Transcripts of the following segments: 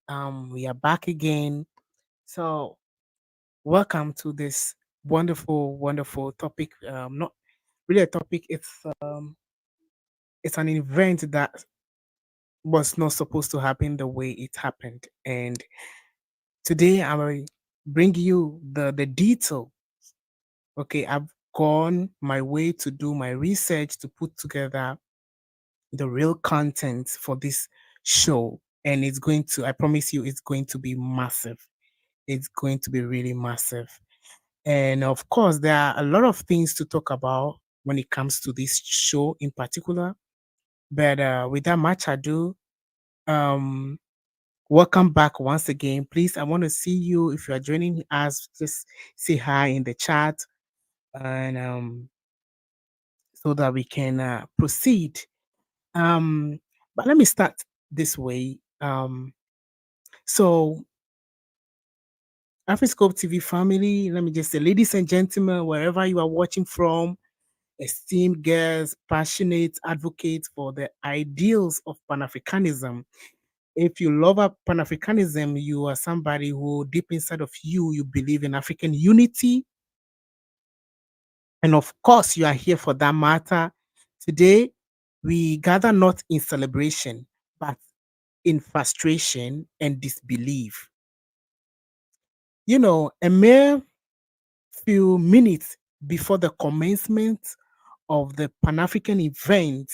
We are back again. So, welcome to this wonderful, wonderful topic. Not really a topic. It's an event that was not supposed to happen the way it happened. And today I will bring you the detail. Okay, I've gone my way to do my research to put together the real content for this show, and it's going to. I promise you, it's going to be massive. It's going to be really massive. And of course, there are a lot of things to talk about when it comes to this show in particular. But without much ado, um, welcome back once again. Please, I want to see you. If you are joining us, just say hi in the chat, and so that we can proceed. But let me start this way. So, Afriscope TV family, let me just say, ladies and gentlemen, wherever you are watching from, esteemed guests, passionate advocates for the ideals of Pan-Africanism. If you love Pan-Africanism, you are somebody who, deep inside of you, you believe in African unity. And of course, you are here for that matter. Today, we gather not in celebration, but in frustration and disbelief. A mere few minutes before the commencement of the Pan African event,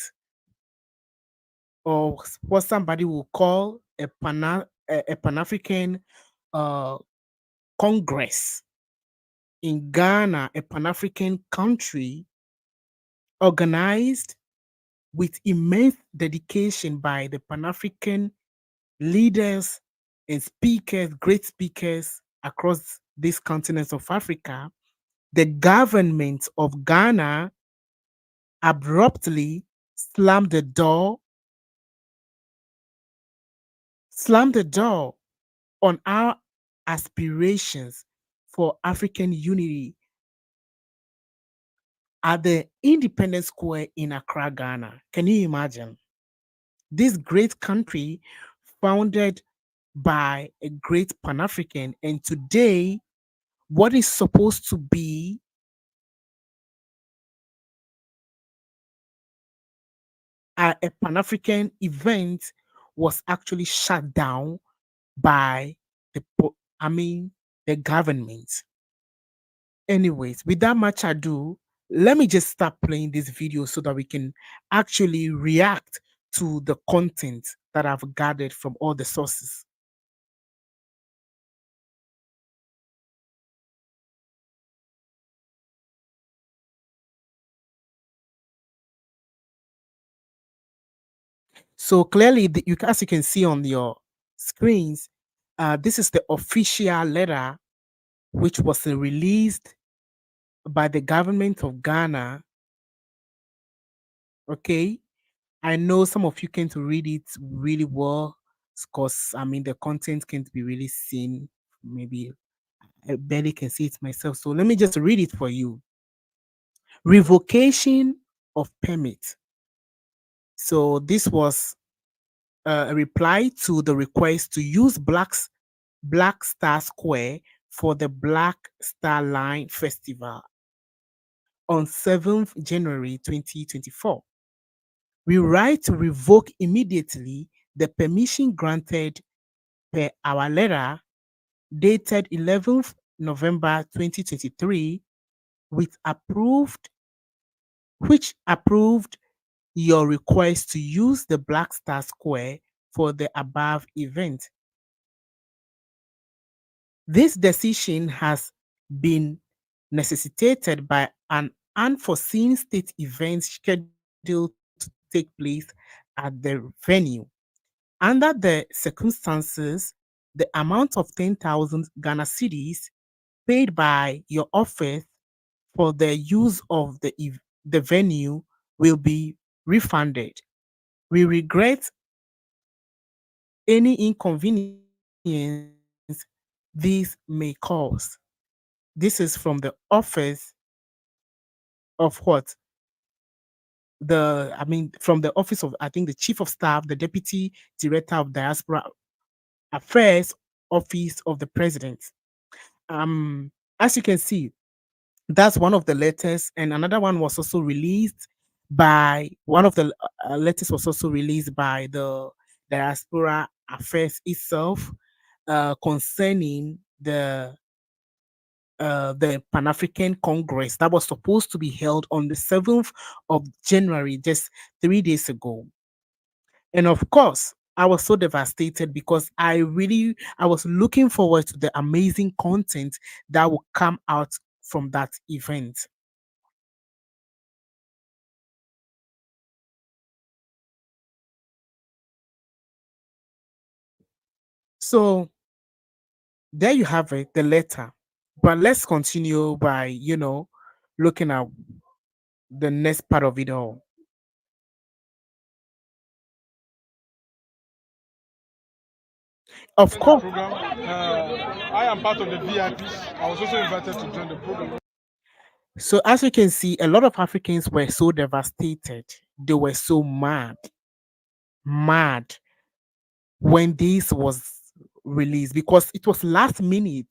or what somebody will call a Pan African uh, Congress in Ghana, a Pan African country organized with immense dedication by the Pan African leaders and speakers, great speakers across this continent of Africa. The government of Ghana abruptly slammed the door, slammed the door on our aspirations for African unity at the Independence Square in Accra, Ghana. Can you imagine? This great country founded by a great Pan African, and today, what is supposed to be a Pan African event was actually shut down by the government. Anyways, without much ado, let me just start playing this video so that we can actually react to the content that I've gathered from all the sources. So clearly, as you can see on your screens, this is the official letter which was released by the government of Ghana. Okay, I know some of you can't read it really well because the content can't be really seen. Maybe I barely can see it myself. So let me just read it for you. Revocation of permit. So this was a reply to the request to use Black Star Square for the Black Star Line Festival on 7th January 2024. We write to revoke immediately the permission granted per our letter dated 11th November 2023 which approved your request to use the Black Star Square for the above event. This decision has been necessitated by an unforeseen state event scheduled to take place at the venue. Under the circumstances, the amount of 10,000 Ghana cedis paid by your office for the use of the venue will be refunded. We regret any inconvenience this may cause. This is from the office of what? From the office of, I think, the chief of staff, the deputy director of diaspora Affairs Office of the President. As you can see, that's one of the letters, and another one was also released by one of the letters was also released by the Diaspora Affairs itself concerning the Pan-African Congress that was supposed to be held on the 7th of January, just 3 days ago. And of course, I was so devastated because I was looking forward to the amazing content that will come out from that event. So there you have it, the letter. But let's continue by, looking at the next part of it all. Of course. Program. I am part of the VIPs. I was also invited to join the program. So as you can see, a lot of Africans were so devastated. They were so mad when this was released because it was last minute.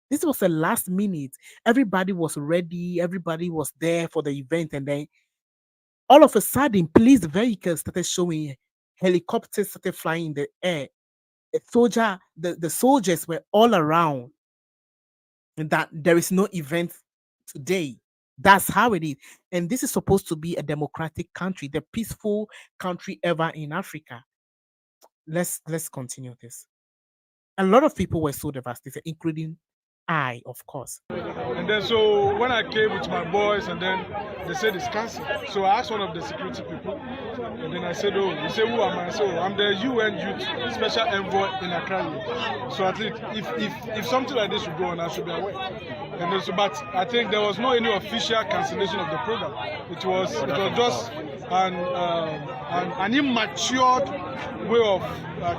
This was a last minute. Everybody was ready. Everybody was there for the event. And then all of a sudden, police vehicles started showing, helicopters started flying in the air. The soldiers were all around, and that there is no event today. That's how it is. And this is supposed to be a democratic country, the peaceful country ever in Africa. Let's continue this. A lot of people were so devastated, including I, of course. And then so when I came with my boys, and then they said it's cancelled. So I asked one of the security people, and then I said, oh, he said, who am I? So I'm the UN Youth Special Envoy in Accra. So at least if something like this should go on, I should be aware. And then, but I think there was no any official cancellation of the program. It was just an immature way of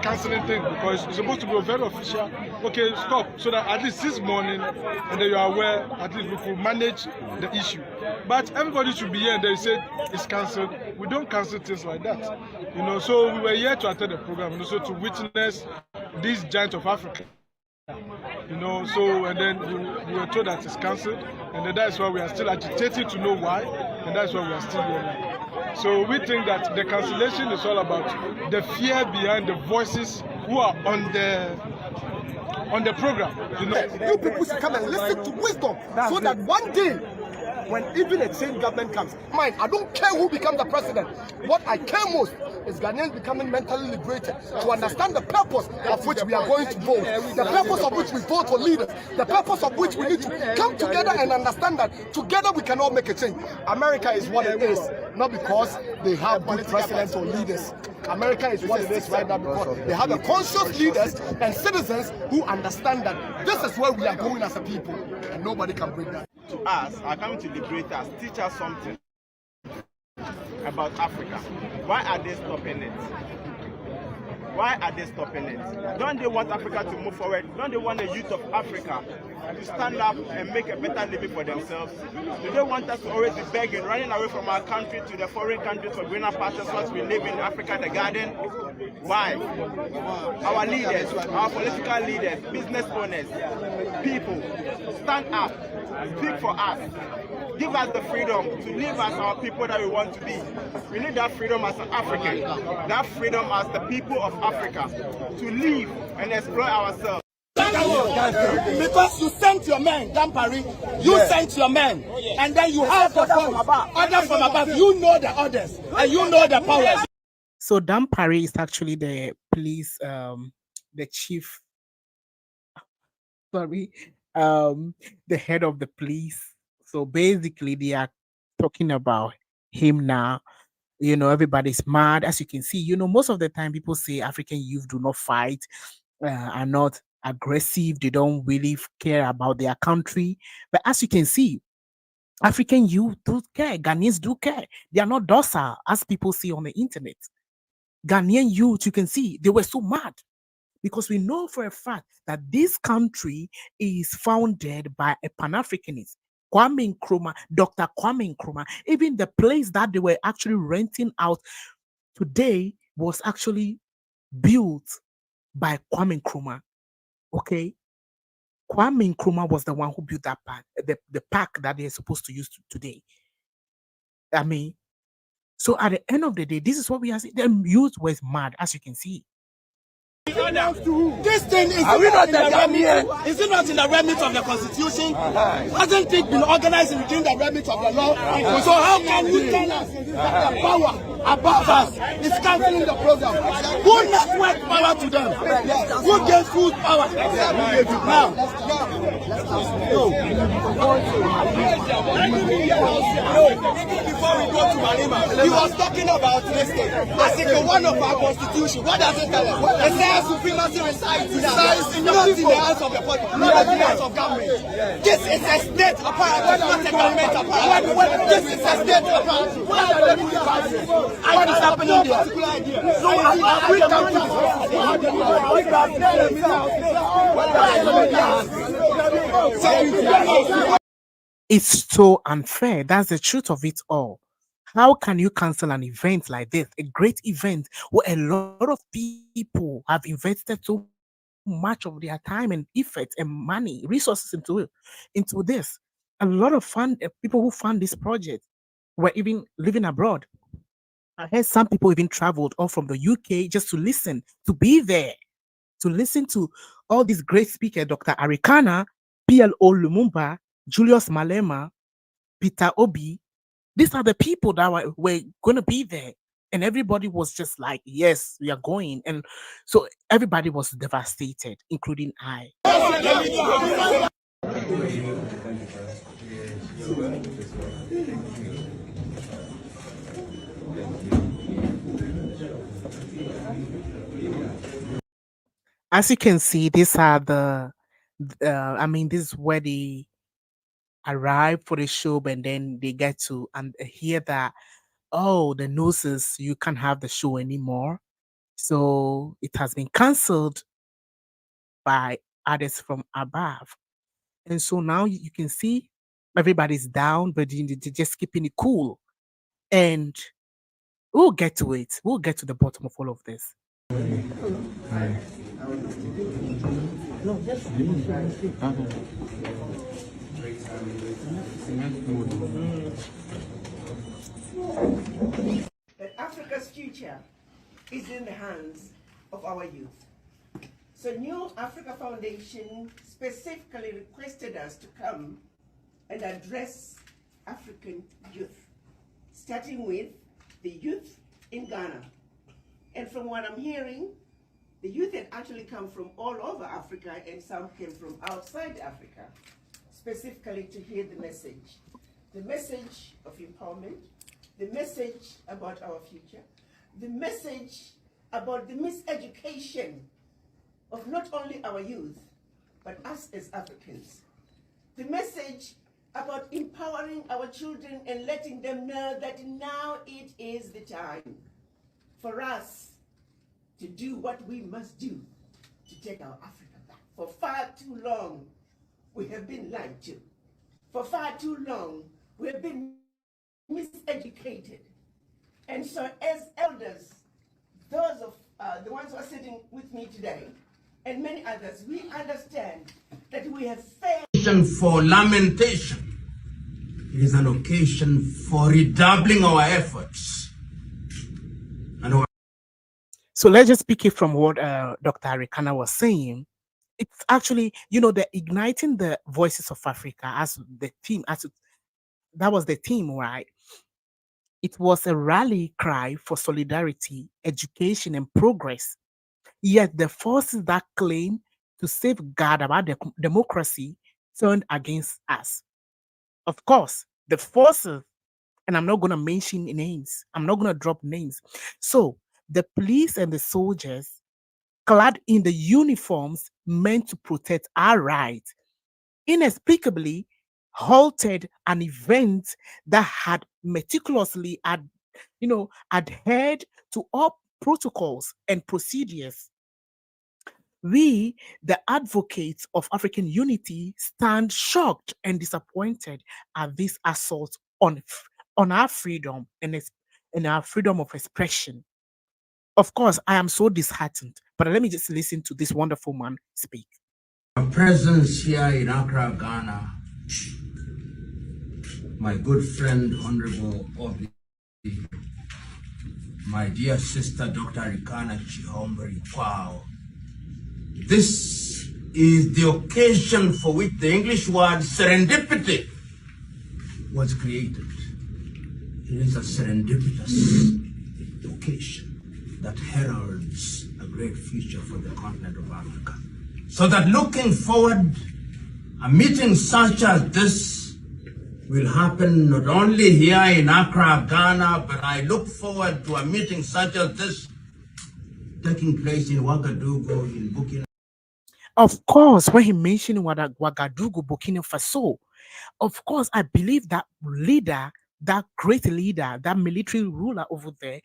cancelling things, because it's supposed to be a very official. Okay, stop, so that at least this morning, and then you are aware, at least we could manage the issue. But everybody should be here, and they said it's cancelled. We don't cancel things like that, So we were here to attend the program, and also to witness this giant of Africa. So and then we were told that it's cancelled, and then that's why we are still agitated to know why, and that's why we are still here now. So we think that the cancellation is all about the fear behind the voices who are on the program. You people should come and listen to wisdom, so that one day, when even a change government comes, I don't care who becomes the president. What I care most is Ghanaians becoming mentally liberated to understand the purpose of which we are going to vote, the purpose of which we vote for leaders, the purpose of which we need to come together and understand that together we can all make a change. America is what it is, not because they have good presidents or leaders. America is what it is right now because they have a conscious leaders and citizens who understand that this is where we are going as a people, and nobody can break that. To us, are coming to liberate us, teach us something about Africa. Why are they stopping it? Why are they stopping it? Don't they want Africa to move forward? Don't they want the youth of Africa to stand up and make a better living for themselves? Do they want us to always be begging, running away from our country to the foreign countries for greener pastures once we live in Africa, the garden? Why? Our leaders, our political leaders, business owners, people, stand up, speak for us. Give us the freedom to live as our people that we want to be. We need that freedom as an African, that freedom as the people of Africa, to live and explore ourselves. Because you sent your men, Dampari, you sent your men, and then you have the orders from above. You know the orders, and you know the powers. So Dampari is actually the police, the chief, sorry, the head of the police. So basically, they are talking about him now. Everybody's mad. As you can see, most of the time people say African youth do not fight, are not aggressive. They don't really care about their country. But as you can see, African youth do care. Ghanaians do care. They are not docile, as people see on the internet. Ghanaian youth, you can see, they were so mad. Because we know for a fact that this country is founded by a Pan-Africanist, Kwame Nkrumah, Dr. Kwame Nkrumah. Even the place that they were actually renting out today was actually built by Kwame Nkrumah. Okay, Kwame Nkrumah was the one who built that park, the park that they're supposed to use today. I mean, so at the end of the day, this is what we are seeing. The youth was mad, as you can see. This thing is not in the remit. Is it not in the remit of the constitution? Hasn't it been organized within the remit of the law? So how can you tell us that the power above us is cancelling the program? Who network power to them? Who gave full power? Now, before we go to Malema, he was talking about listening. Article 1 of our constitution. What does it tell us? It says supremacy resides in the hands of the public, not in the hands of government. This is a state apparatus, not a government apparatus. This is a state apparatus. What is happening there? So we come to It's so unfair. That's the truth of it all. How can you cancel an event like this, a great event where a lot of people have invested so much of their time and effort and money, resources into this? A lot of people who fund this project were even living abroad. I heard some people even traveled all from the UK just to listen, to be there, to listen to all these great speakers, Dr. Arikana, PLO Lumumba, Julius Malema, Peter Obi. These are the people that were going to be there. And everybody was just like, yes, we are going. And so everybody was devastated, including I. As you can see, these are this is where they arrive for the show, and then they get to hear that, oh, the news is you can't have the show anymore. So it has been cancelled by others from above. And so now you can see everybody's down, but they're just keeping it cool. And we'll get to it. We'll get to the bottom of all of this. That Africa's future is in the hands of our youth. So New Africa Foundation specifically requested us to come and address African youth, starting with the youth in Ghana. And from what I'm hearing, the youth had actually come from all over Africa, and some came from outside Africa, specifically to hear the message of empowerment, the message about our future, the message about the miseducation of not only our youth, but us as Africans. The message about empowering our children and letting them know that now it is the time for us to do what we must do to take our Africa back. For far too long, we have been lied to. For far too long, we have been miseducated. And so as elders, those of the ones who are sitting with me today, and many others, we understand that we have failed. For lamentation. It is an occasion for redoubling our efforts. So let's just pick it from what Dr. Arikana was saying. It's actually, the igniting the voices of Africa as the theme, that was the theme, right? It was a rally cry for solidarity, education, and progress. Yet the forces that claim to safeguard about democracy turned against us. Of course, the forces, and I'm not going to mention names, I'm not going to drop names. So the police and the soldiers, clad in the uniforms meant to protect our rights, inexplicably halted an event that had meticulously adhered to all protocols and procedures. We, the advocates of African unity, stand shocked and disappointed at this assault on our freedom and our freedom of expression. Of course, I am so disheartened But let me just listen to this wonderful man speak. Our presence here in Accra, Ghana, my good friend, Honorable Obi, my dear sister, Dr. Arikana Chihombori-Quao. This is the occasion for which the English word serendipity was created. It is a serendipitous occasion that heralds a great future for the continent of Africa. So that looking forward, a meeting such as this will happen not only here in Accra, Ghana, but I look forward to a meeting such as this taking place in Ouagadougou, in Burkina. Of course, when he mentioned Ouagadougou, Burkina Faso, of course, I believe that leader, that great leader, that military ruler over there,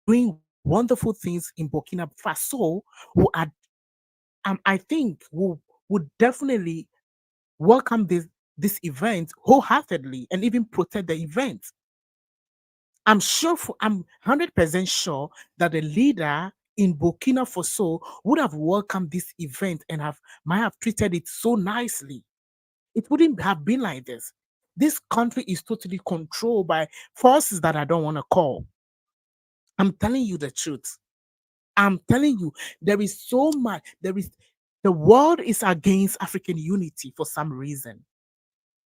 doing wonderful things in Burkina Faso, who had, I think, would definitely welcome this event wholeheartedly and even protect the event. I'm 100% sure that the leader in Burkina Faso would have welcomed this event and might have treated it so nicely. It wouldn't have been like this. This country is totally controlled by forces that I don't want to call. I'm telling you the truth. I'm telling you, there is so much. The world is against African unity for some reason.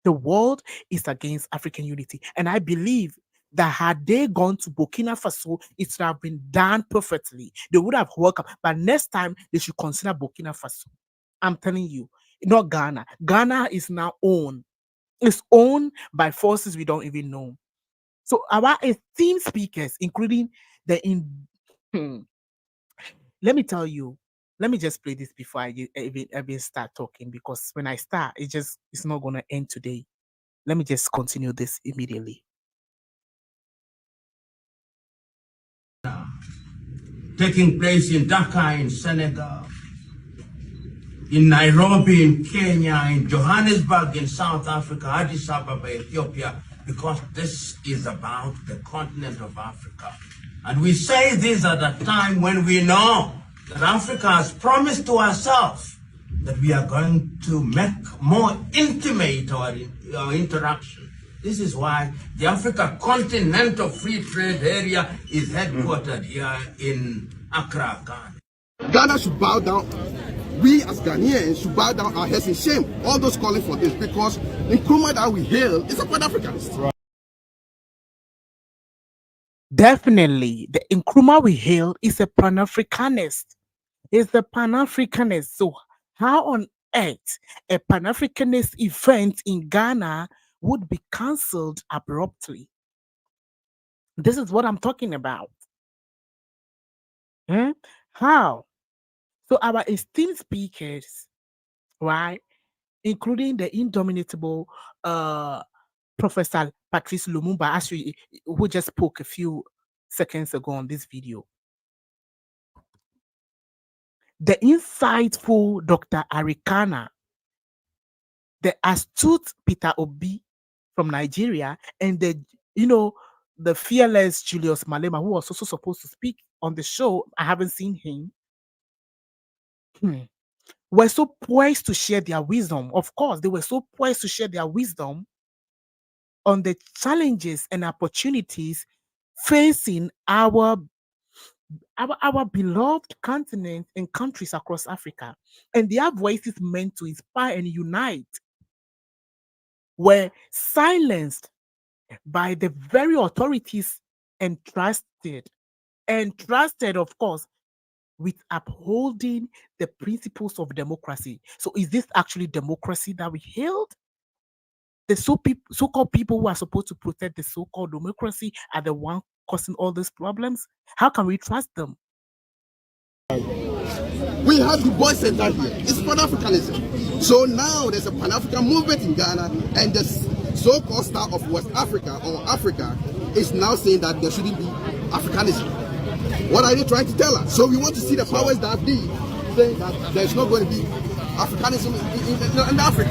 The world is against African unity. And I believe that had they gone to Burkina Faso, it would have been done perfectly. They would have welcomed. But next time, they should consider Burkina Faso. I'm telling you, not Ghana. Ghana is now owned. It's owned by forces we don't even know. So our esteemed speakers, including let me tell you, let me just play this before I even start talking, because when I start, it's not going to end today. Let me just continue this immediately. Taking place in Dakar in Senegal, in Nairobi in Kenya, in Johannesburg in South Africa, Addis Ababa, Ethiopia, because this is about the continent of Africa. And we say this at a time when we know that Africa has promised to ourselves that we are going to make more intimate our interaction. This is why the Africa Continental Free Trade Area is headquartered here in Accra, Ghana. Ghana should bow down. We as Ghanaians should bow down our heads in shame. All those calling for this, because Nkrumah that we hail is a Pan-Africanist. Right. Definitely, the Nkrumah we hail is a Pan-Africanist. Is the Pan-Africanist. So how on earth a Pan-Africanist event in Ghana would be cancelled abruptly? This is what I'm talking about. How? So our esteemed speakers, right, including the indomitable Professor Patrice Lumumba, who just spoke a few seconds ago on this video, the insightful Dr. Arikana, the astute Peter Obi from Nigeria, and the fearless Julius Malema, who was also supposed to speak on the show. I haven't seen him. Were so poised to share their wisdom. Of course, they were so poised to share their wisdom on the challenges and opportunities facing our beloved continent and countries across Africa. And their voices meant to inspire and unite were silenced by the very authorities entrusted, of course, with upholding the principles of democracy. So is this actually democracy that we hailed? The so-called people who are supposed to protect the so-called democracy are the ones causing all these problems? How can we trust them? We have the boy center here. It's Pan-Africanism. So now there's a Pan-African movement in Ghana, and the so-called star of West Africa or Africa is now saying that there shouldn't be Africanism. What are they trying to tell us? So we want to see the powers that be saying that there's not going to be Africanism in Africa.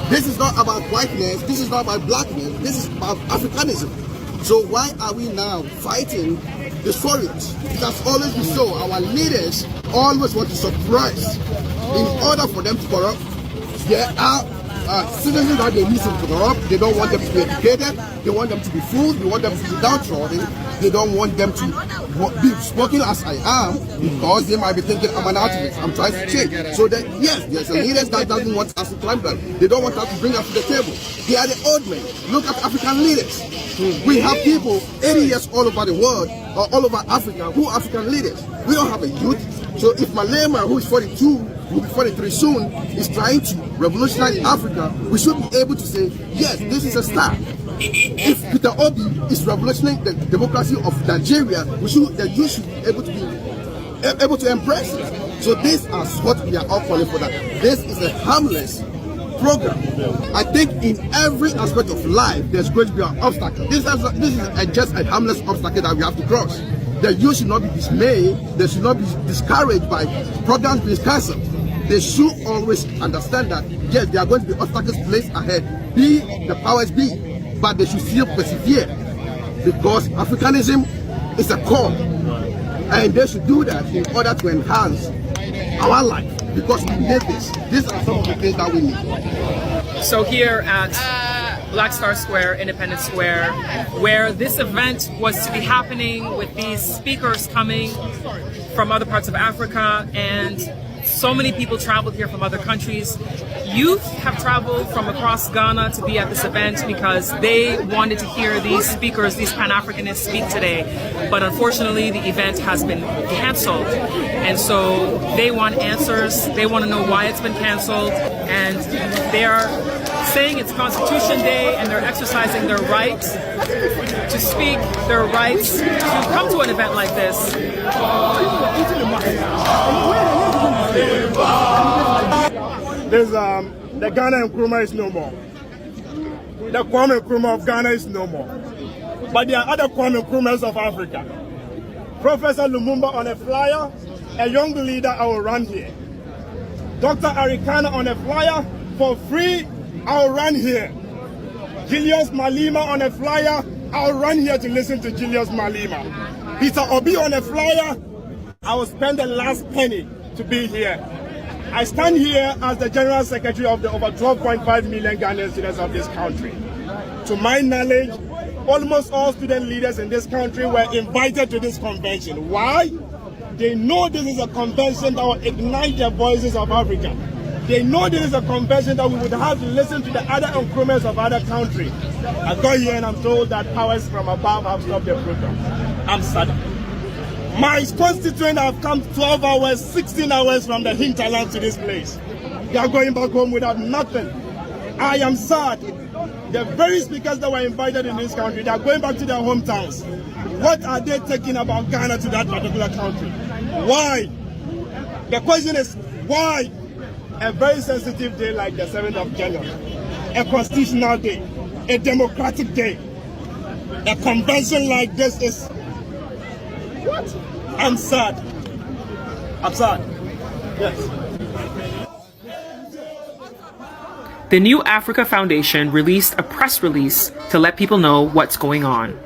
This is not about whiteness, this is not about blackness, this is about Africanism. So why are we now fighting discouraged. It has always been so. Our leaders always want to suppress in order for them to corrupt. There are citizens that they use to corrupt. They don't want them to be educated. They want them to be fooled. They want them to be downtrodden. They don't want them to be spoken as I am, because they might be thinking I'm an activist. I'm trying to change. So that yes, there's a leaders that doesn't want us to climb them. They don't want us to bring us to the table. They are the old men. Look at African leaders. We have people 80 years all over the world or all over Africa who are African leaders. We don't have a youth. So if Malema, who is 42, will be 43 soon, is trying to revolutionize Africa, we should be able to say, yes, this is a start. If Peter Obi is revolutionizing the democracy of Nigeria, the youth should be able to embrace it. So this is what we are all calling for. That this is a harmless program. I think in every aspect of life, there's going to be an obstacle. This is just a harmless obstacle that we have to cross. The youth should not be dismayed. They should not be discouraged by programs being cancelled. They should always understand that, yes, there are going to be obstacles placed ahead, be the powers be, but they should still persevere, because Africanism is a core, and they should do that in order to enhance our life, because we need this. These are some of the things that we need. So here at Black Star Square, Independence Square, where this event was to be happening with these speakers coming from other parts of Africa, and so many people traveled here from other countries. Youth have traveled from across Ghana to be at this event because they wanted to hear these speakers, these Pan-Africanists speak today. But unfortunately, the event has been canceled. And so they want answers. They want to know why it's been canceled. And they are saying it's Constitution Day, and they're exercising their right to speak, their rights to come to an event like this. There's the Ghanaian Nkrumah is no more. The Kwame Nkrumah of Ghana is no more. But there are other Kwame Nkrumahs of Africa. Professor Lumumba on a flyer, a young leader, I will run here. Dr. Arikana on a flyer, for free, I'll run here. Julius Malema on a flyer, I'll run here to listen to Julius Malema. Peter Obi on a flyer, I will spend the last penny to be here. I stand here as the General Secretary of the over 12.5 million Ghanaian students of this country. To my knowledge, almost all student leaders in this country were invited to this convention. Why? They know this is a convention that will ignite the voices of Africa. They know this is a convention that we would have to listen to the other Nkrumahs of other countries. I got here and I'm told that powers from above have stopped the program. I'm sad. My constituents have come 12 hours, 16 hours from the hinterland to this place. They are going back home without nothing. I am sad. The very speakers that were invited in this country, they are going back to their hometowns. What are they taking about Ghana to that particular country? Why? The question is, why? A very sensitive day like the 7th of January, a constitutional day, a democratic day, a convention like this is... What? I'm sad. I'm sad. Yes. The New Africa Foundation released a press release to let people know what's going on.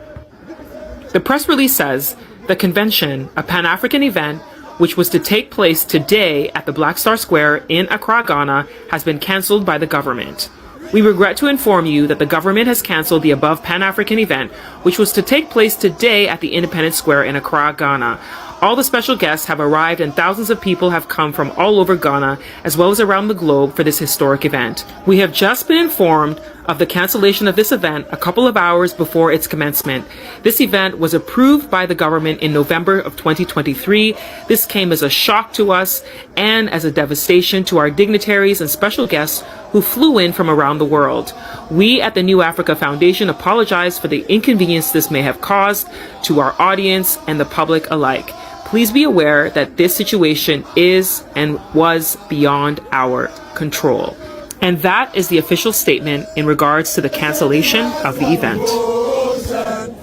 The press release says the convention, a Pan-African event, which was to take place today at the Black Star Square in Accra, Ghana, has been cancelled by the government. We regret to inform you that the government has cancelled the above Pan-African event, which was to take place today at the Independence Square in Accra, Ghana. All the special guests have arrived and thousands of people have come from all over Ghana, as well as around the globe, for this historic event. We have just been informed of the cancellation of this event a couple of hours before its commencement. This event was approved by the government in November of 2023. This came as a shock to us and as a devastation to our dignitaries and special guests who flew in from around the world. We at the New Africa Foundation apologize for the inconvenience this may have caused to our audience and the public alike. Please be aware that this situation is and was beyond our control. And that is the official statement in regards to the cancellation of the event.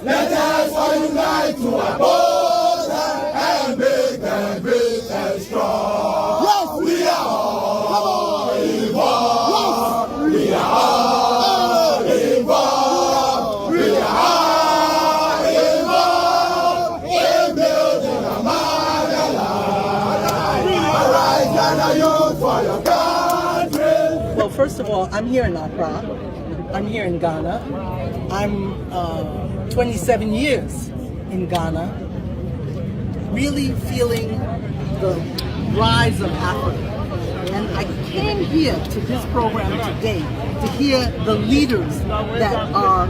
Let us all unite to oppose and make them great and strong. Yes, we are all involved. We are all involved. We are all involved. first of all, I'm here in Accra. I'm here in Ghana. I'm 27 years in Ghana, really feeling the rise of Africa. And I came here to this program today to hear the leaders that are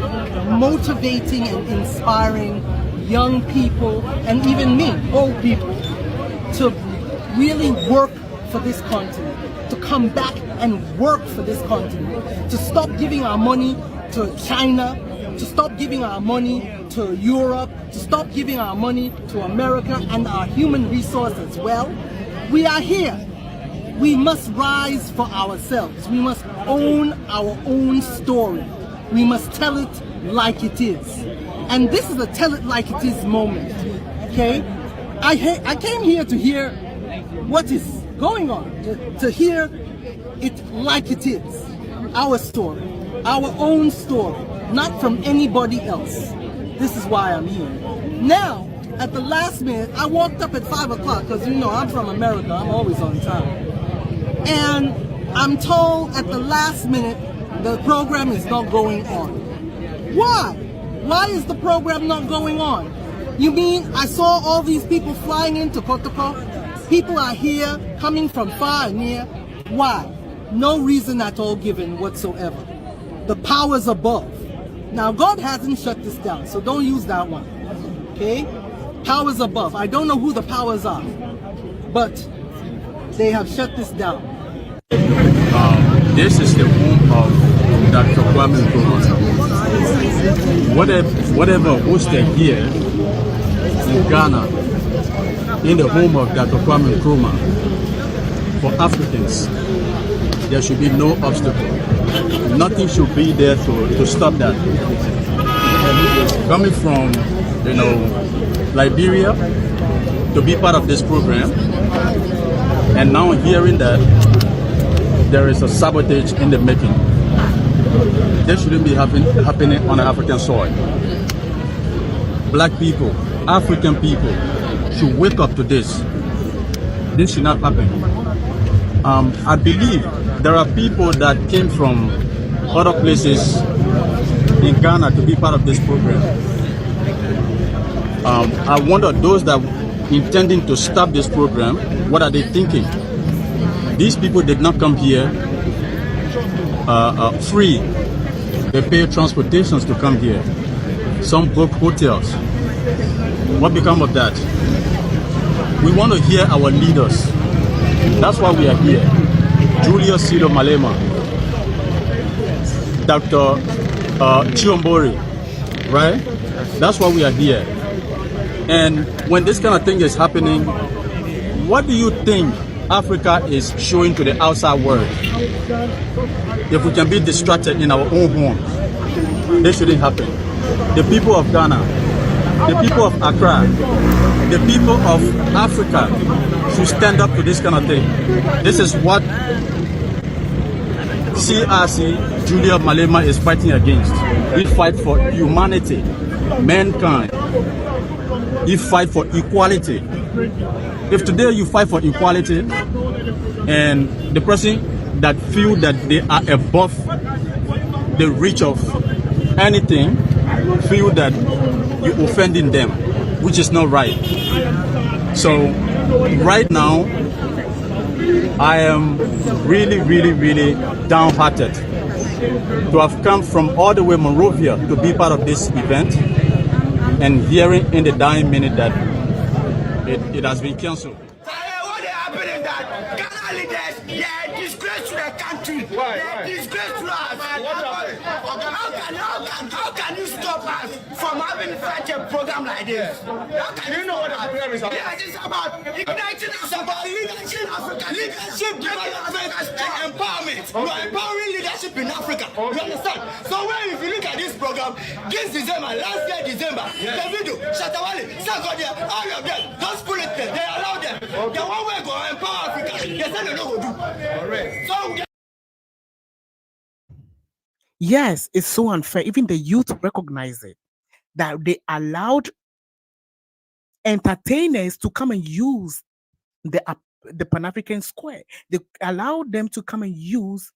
motivating and inspiring young people, and even me, old people, to really work for this continent, to come back and work for this continent, to stop giving our money to China, to stop giving our money to Europe, to stop giving our money to America and our human resources as well. We are here. We must rise for ourselves. We must own our own story. We must tell it like it is. And this is a tell it like it is moment, okay? I came here to hear what is going on, to hear it like it is. Our story, our own story, not from anybody else. This is why I'm here. Now, at the last minute, I walked up at 5 o'clock because you know I'm from America, I'm always on time. And I'm told at the last minute the program is not going on. Why? Why is the program not going on? You mean I saw all these people flying into Kotoko? People are here, coming from far and near. Why? No reason at all given whatsoever. The powers above. Now, God hasn't shut this down, so don't use that one. Okay? Powers above. I don't know who the powers are, but they have shut this down. This is the home of Dr. Kwame Nkrumah. Whatever hosted here in Ghana, in the home of Dr. Kwame Nkrumah, for Africans, there should be no obstacle. Nothing should be there to stop that. Coming from, Liberia to be part of this program, and now hearing that there is a sabotage in the making. This shouldn't be happening on African soil. Black people, African people should wake up to this. This should not happen. I believe there are people that came from other places in Ghana to be part of this program. I wonder, those that intending to stop this program, what are they thinking? These people did not come here free. They pay transportations to come here. Some book hotels. What become of that? We want to hear our leaders. That's why we are here. Julius Malema, Dr. Chihombori, right? That's why we are here. And when this kind of thing is happening, what do you think Africa is showing to the outside world? If we can be distracted in our own homes, this shouldn't happen. The people of Ghana, the people of Accra, the people of Africa should stand up to this kind of thing. This is what CRC Julius Malema is fighting against. We fight for humanity, mankind. We fight for equality. If today you fight for equality and the person that feel that they are above the reach of anything feel that you're offending them, which is not right. So right now I am really downhearted to have come from all the way Monrovia to be part of this event and hearing in the dying minute that it has been cancelled. What happened is that Ghana leaders, they are a disgrace to the country. They are a disgrace to us. How can you stop us from having such a program like this? How can you know what the program is about? Yes, it's about igniting us, about leadership in Africa, leadership, making Africa strong, empowerment. You are empowering leadership in Africa. You understand? So if you look at this program, this December, last year December, Davido, Shatawale, Sakodia, all of them, those politicians, they allow them. The one way go empower Africa, they say they don't go do. So Yes, it's so unfair. Even the youth recognize it, that they allowed entertainers to come and use the Pan-African Square. They allowed them to come and use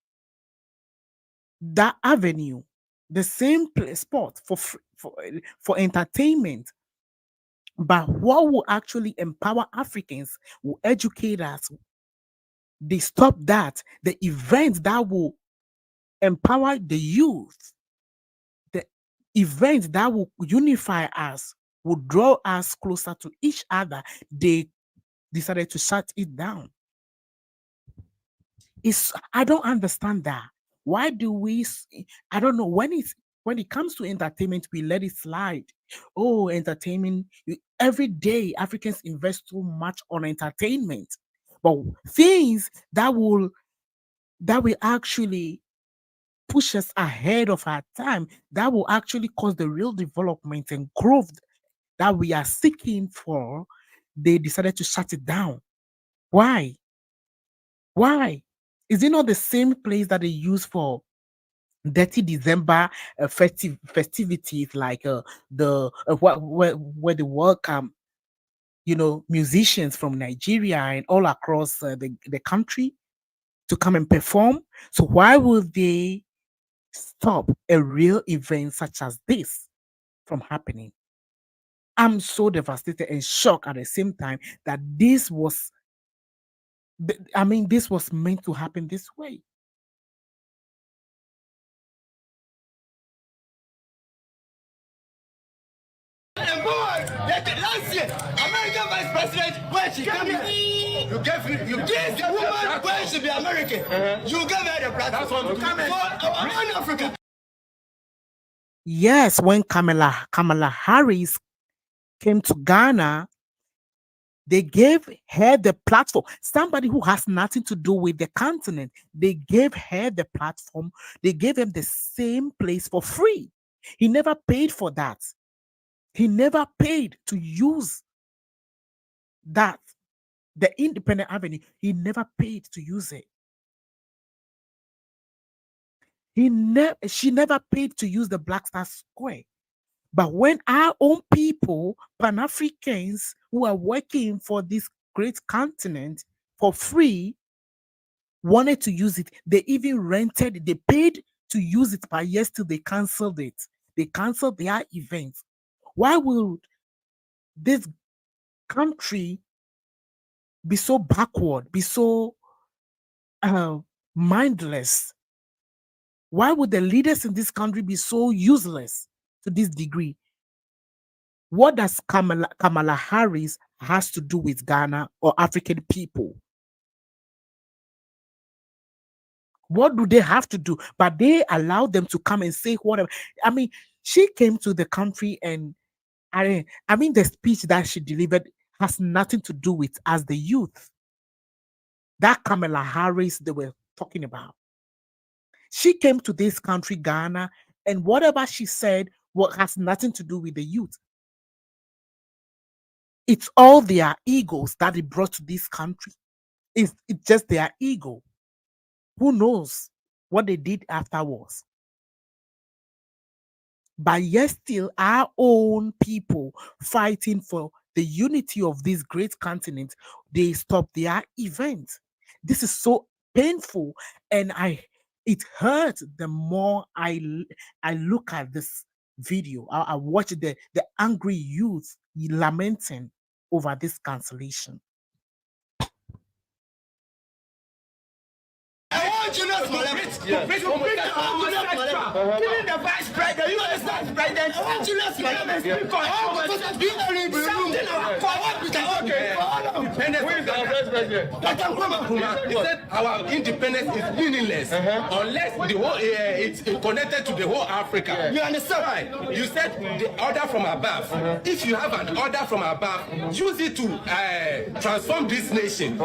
that avenue, the same spot for entertainment. But what will actually empower Africans, will educate us, they stop that. The events that will empower the youth, the events that will unify us, will draw us closer to each other, they decided to shut it down. I don't understand that. Why do I don't know, when it comes to entertainment, we let it slide. Oh, entertainment, every day Africans invest so much on entertainment. But things that will actually push us ahead of our time, that will actually cause the real development and growth that we are seeking for, they decided to shut it down. Why? Why? Is it not the same place that they use for dirty December festivities, like where they welcome musicians from Nigeria and all across the country to come and perform? So why would they stop a real event such as this from happening? I'm so devastated and shocked at the same time that this was this was meant to happen this way. Last year, American Vice President, when she came here, you gave this woman when she be American. You gave her the platform to come for our Pan-Africa. Yes, when Kamala Harris came to Ghana, they gave her the platform. Somebody who has nothing to do with the continent, they gave her the platform. They gave him the same place for free. He never paid for that. He never paid to use that, the independent avenue. He never paid to use it. She never paid to use the Black Star Square. But when our own people, Pan-Africans who are working for this great continent for free, wanted to use it, they even rented, they paid to use it, but yes, still they canceled it. They canceled their events. Why would this country be so backward, be so mindless? Why would the leaders in this country be so useless to this degree? What does Kamala Harris has to do with Ghana or African people? What do they have to do? But they allowed them to come and say whatever. She came to the country, and the speech that she delivered has nothing to do with us, the youth. That Kamala Harris they were talking about. She came to this country, Ghana, and whatever she said has nothing to do with the youth. It's all their egos that they brought to this country. It's just their ego. Who knows what they did afterwards? But yet still our own people fighting for the unity of this great continent, they stop their event. This is so painful, and it hurts the more I look at this video. I watch the angry youth lamenting over this cancellation. I want Julius Malema. Killing the vice president. You understand, president? I want Julius Malema. He said our independence is meaningless unless the whole it's connected to the whole Africa. You understand? Right? You said the order from above. If you have an order from above, use it to transform this nation.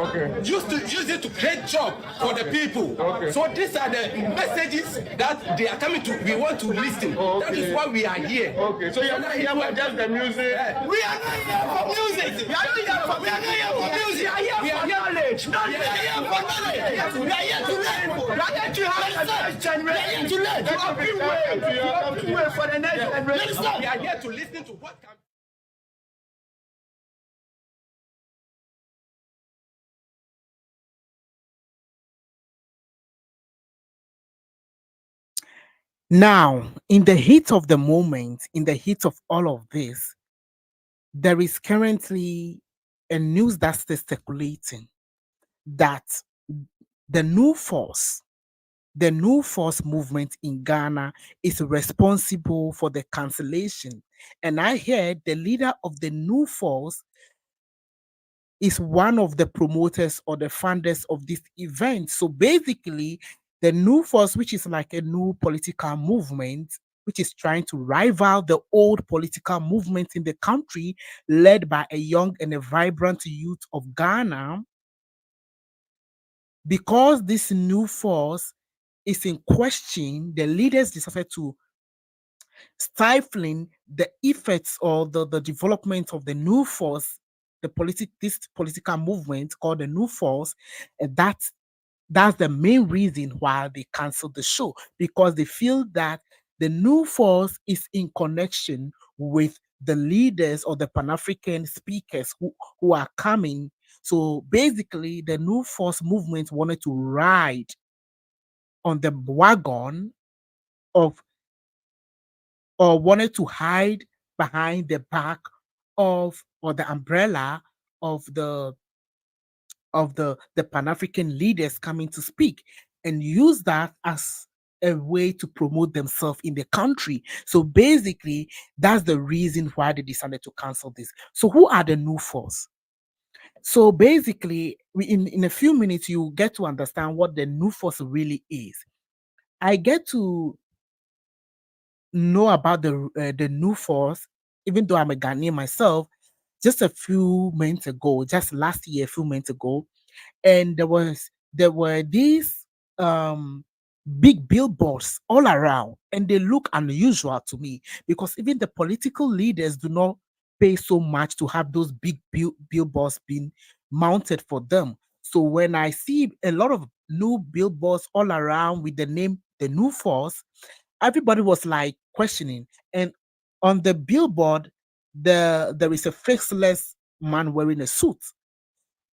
Use it to create job for the people. So these are the messages that they are coming to. We want to listen. That is why we are here. So you're not here for just the music. We are not here for music. We are not here for music. We are here for knowledge. We are here for knowledge. We are here to learn. We are here to have the next generation. We are here to learn. To open way for the next generation. We are here to listen to what can. Now, in the heat of the moment, in the heat of all of this, there is currently a news that's circulating that the new force, the new force movement in Ghana is responsible for the cancellation. And I heard the leader of the new force is one of the promoters or the funders of this event. So basically, the new force, which is like a new political movement, which is trying to rival the old political movement in the country, led by a young and a vibrant youth of Ghana, because this new force is in question, the leaders decided to stifling the effects or the development of the new force, this political movement called the new force, and that's the main reason why they canceled the show, because they feel that the new force is in connection with the leaders or the Pan-African speakers who are coming. So basically, the new force movement wanted to ride on the wagon of, or wanted to hide behind the back of, or the umbrella of the Pan-African leaders coming to speak, and use that as a way to promote themselves in the country. So basically, that's the reason why they decided to cancel this. So who are the new force? So basically, in a few minutes, you get to understand what the new force really is. I get to know about the new force, even though I'm a Ghanaian myself, just a few months ago, just last year, a few months ago, and there were these big billboards all around, and they look unusual to me, because even the political leaders do not pay so much to have those big billboards being mounted for them. So when I see a lot of new billboards all around with the name the new force, everybody was like questioning. And on the billboard, there is a faceless man wearing a suit.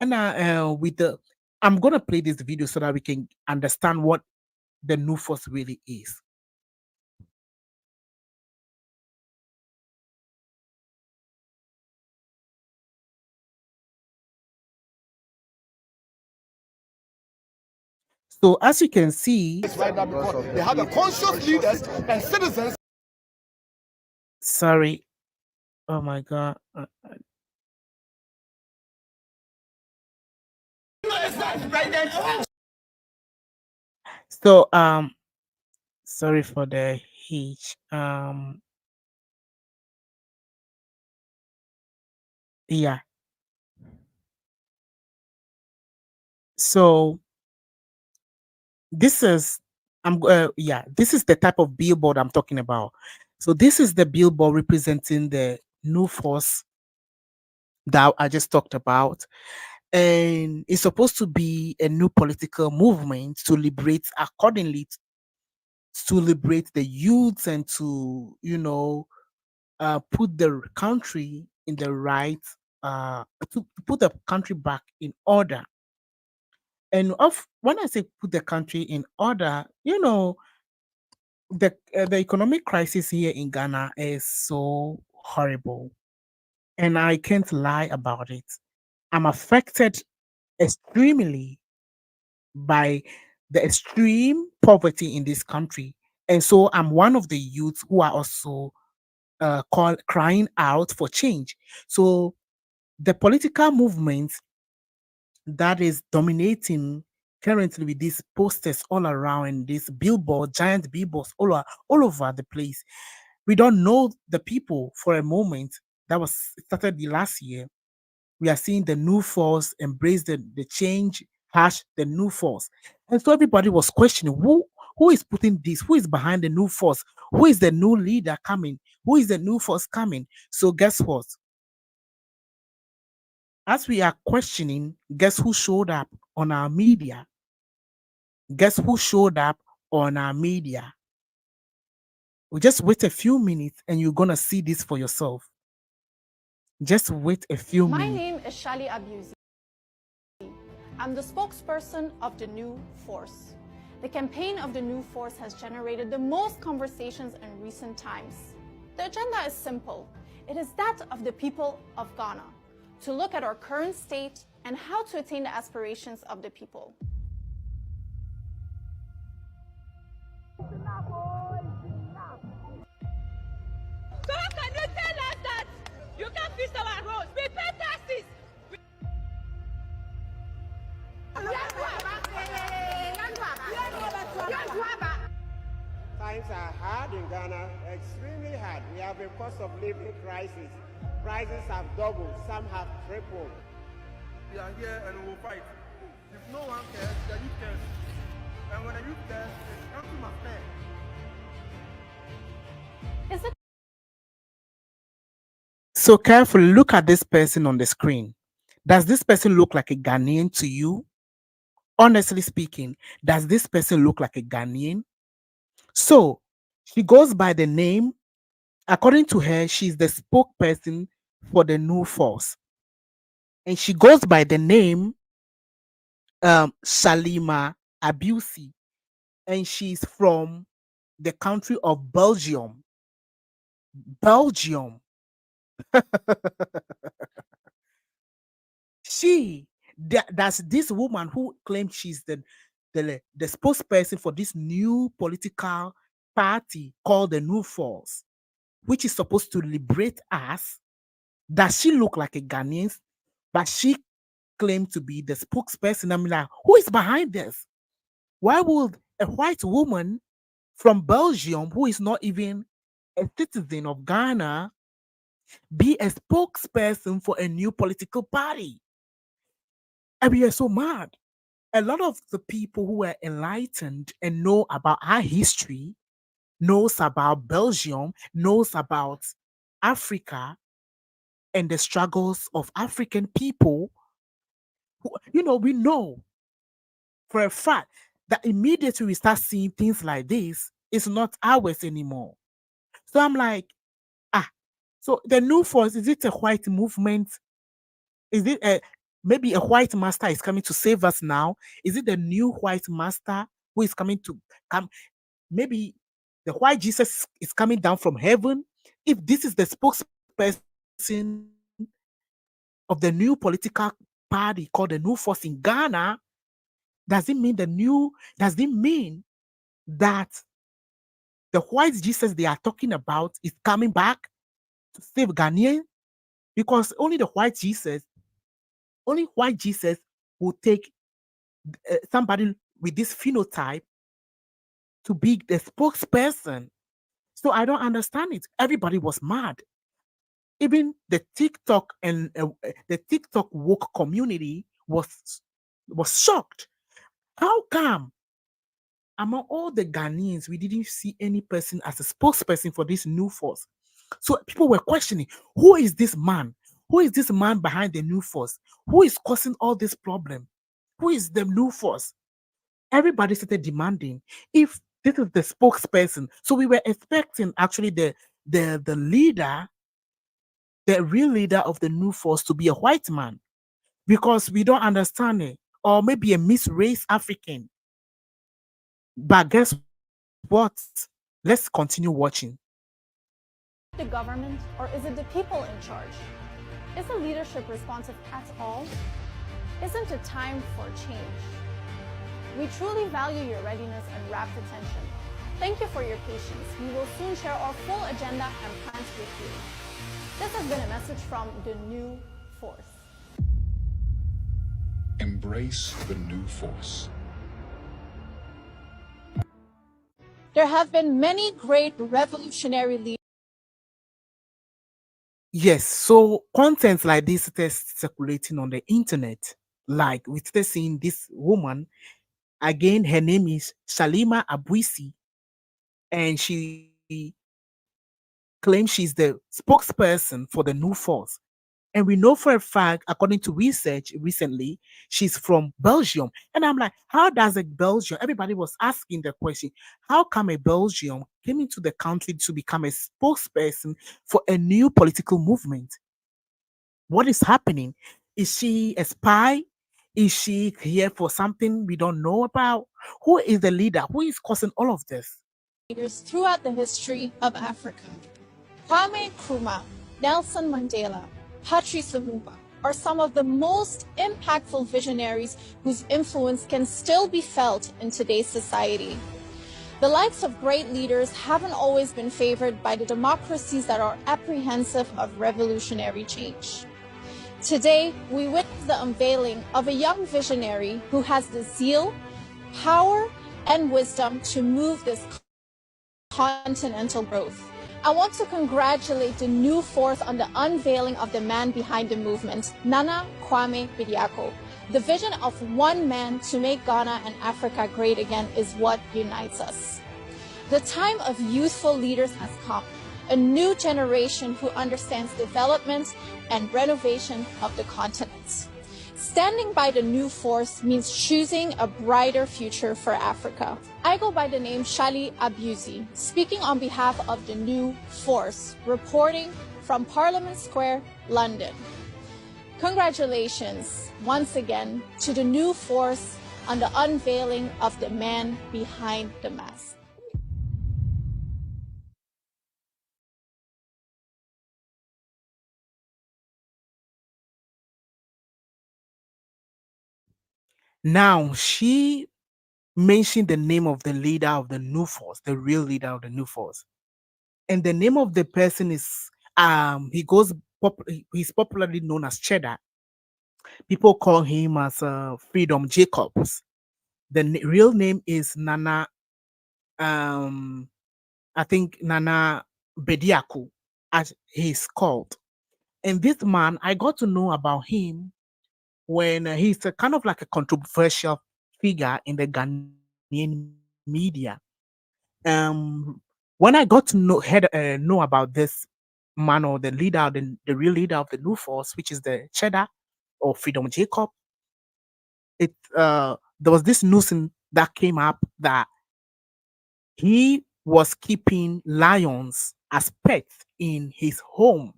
And I'm gonna play this video so that we can understand what the new force really is. So as you can see, right now, because they have a conscious leaders and citizens. Sorry, oh my god. So sorry for the hitch. Yeah. So this is this is the type of billboard I'm talking about. So this is the billboard representing the new force that I just talked about. And it's supposed to be a new political movement to liberate accordingly, to liberate the youths and to put the country in the right, to put the country back in order. And when I say put the country in order, the economic crisis here in Ghana is so horrible, and I can't lie about it. I'm affected extremely by the extreme poverty in this country, and so I'm one of the youths who are also crying out for change. So the political movement that is dominating currently with these posters all around and these giant billboards all over the place. We don't know the people for a moment. That was started the last year. We are seeing the new force embrace the change, hash the new force. And so everybody was questioning who is putting this, who is behind the new force, who is the new leader coming, who is the new force coming. So guess what? As we are questioning, guess who showed up on our media? Guess who showed up on our media? We just wait a few minutes and you're gonna see this for yourself. Just wait a few minutes. My name is Shali Abuzi. I'm the spokesperson of the New Force. The campaign of the new force has generated the most conversations in recent times. The agenda is simple. It is that of the people of Ghana, to look at our current state and how to attain the aspirations of the people. So how can you tell us that you can't fix our roads? We pay taxes. Times are hard in Ghana, extremely hard. We have a cost of living crisis. Prices have doubled, some have tripled. We are here and we will fight. If no one cares, the youth cares. And when the youth cares, the country must care. Is it So carefully look at this person on the screen. Does this person look like a Ghanaian to you? Honestly speaking, does this person look like a Ghanaian? So she goes by the name, according to her, she's the spokesperson for the new force. And she goes by the name Shalima Abusi. And she's from the country of Belgium. Belgium. That's this woman who claims she's the spokesperson for this new political party called the New Force, which is supposed to liberate us. Does she look like a Ghanaian? But she claimed to be the spokesperson. I'm like, who is behind this? Why would a white woman from Belgium, who is not even a citizen of Ghana, be a spokesperson for a new political party? And we are so mad. A lot of the people who are enlightened and know about our history, knows about Belgium, knows about Africa and the struggles of African people. We know for a fact that immediately we start seeing things like this, it's not ours anymore. So I'm like, so the new force, is it a white movement? Is it maybe a white master is coming to save us now? Is it the new white master who is coming to come? Maybe the white Jesus is coming down from heaven. If this is the spokesperson of the new political party called the New Force in Ghana, does it mean that the white Jesus they are talking about is coming back to save Ghanaian? Because only white Jesus will take somebody with this phenotype to be the spokesperson. So I don't understand it. Everybody was mad. Even the TikTok and the TikTok woke community was shocked. How come among all the Ghanaians we didn't see any person as a spokesperson for this new force? So people were questioning, who is this man? Who is this man behind the new force? Who is causing all this problem? Who is the new force? Everybody started demanding if this is the spokesperson. So we were expecting actually the leader, the real leader of the new force to be a white man, because we don't understand it. Or maybe a mixed race African. But guess what? Let's continue watching. the government or is it the people in charge? Is the leadership responsive at all? Isn't it time for change? We truly value your readiness and rapt attention. Thank you for your patience. We will soon share our full agenda and plans with you. This has been a message from the New Force. Embrace the new force. There have been many great revolutionary leaders. Yes, so content like this is circulating on the internet. Like we started seeing this woman, again, her name is Shalima Abuisi, and she claims she's the spokesperson for the New Force. And we know for a fact, according to research recently, she's from Belgium. And I'm like, how does a Belgium, everybody was asking the question, how come a Belgium came into the country to become a spokesperson for a new political movement? What is happening? Is she a spy? Is she here for something we don't know about? Who is the leader? Who is causing all of this? Leaders throughout the history of Africa. Kwame Nkrumah, Nelson Mandela, Patrice Lumumba are some of the most impactful visionaries whose influence can still be felt in today's society. The likes of great leaders haven't always been favored by the democracies that are apprehensive of revolutionary change. Today, we witness the unveiling of a young visionary who has the zeal, power, and wisdom to move this continental growth. I want to congratulate the new force on the unveiling of the man behind the movement, Nana Kwame Bediako. The vision of one man to make Ghana and Africa great again is what unites us. The time of youthful leaders has come, a new generation who understands development and renovation of the continent. Standing by the new force means choosing a brighter future for Africa. I go by the name Shali Abuzi, speaking on behalf of the new force, reporting from Parliament Square, London. Congratulations once again to the new force on the unveiling of the man behind the mask. Now, she mentioned the name of the leader of the new force, the real leader of the new force. And the name of the person is, he's popularly known as Cheddar. People call him as Freedom Jacobs. The real name is Nana, I think Nana Bediako, as he's called. And this man, I got to know about him when he's a kind of like a controversial figure in the Ghanaian media. When I got to know about this man, or the leader, the real leader of the new force, which is the Cheddar or Freedom Jacob, there was this news that came up that he was keeping lions as pets in his home,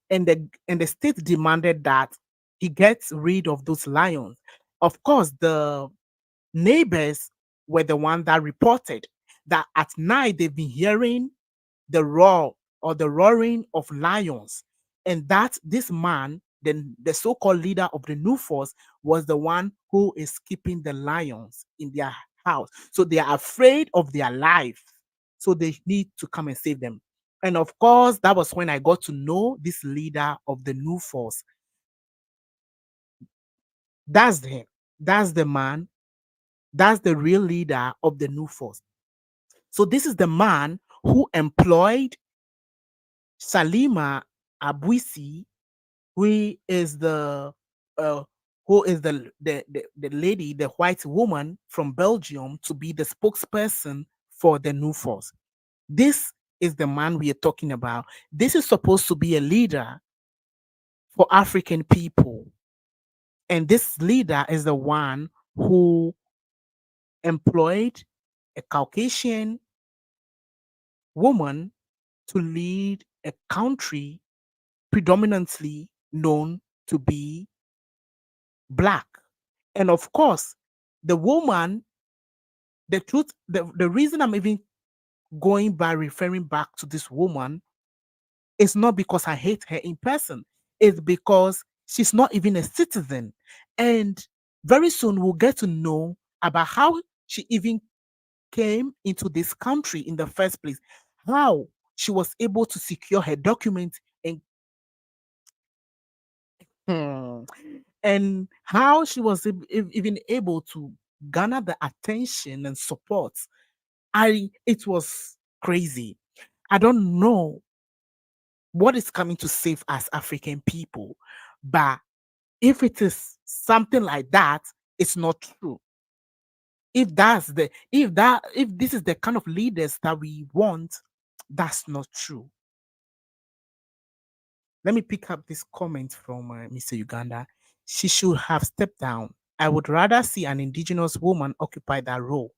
and the state demanded that he gets rid of those lions. Of course, the neighbors were the one that reported that at night they've been hearing the roar or the roaring of lions, and that this man, the so-called leader of the new force, was the one who is keeping the lions in their house. So they are afraid of their life, so they need to come and save them. And of course, that was when I got to know this leader of the new force. That's him. That's the man. That's the real leader of the new force. So this is the man who employed Salima Abuisi, who is the lady, the white woman from Belgium, to be the spokesperson for the new force. This is the man we are talking about. This is supposed to be a leader for African people. And this leader is the one who employed a Caucasian woman to lead a country predominantly known to be black. And of course, the woman, the reason I'm even going by referring back to this woman is not because I hate her in person. It's because she's not even a citizen. And very soon we'll get to know about how she even came into this country in the first place, how she was able to secure her documents and how she was even able to garner the attention and support. It was crazy. I don't know what is coming to save us African people, but if it is something like that, it's not true. If this is the kind of leaders that we want, that's not true. Let me pick up this comment from Mr. Uganda. She should have stepped down. I would rather see an indigenous woman occupy that role.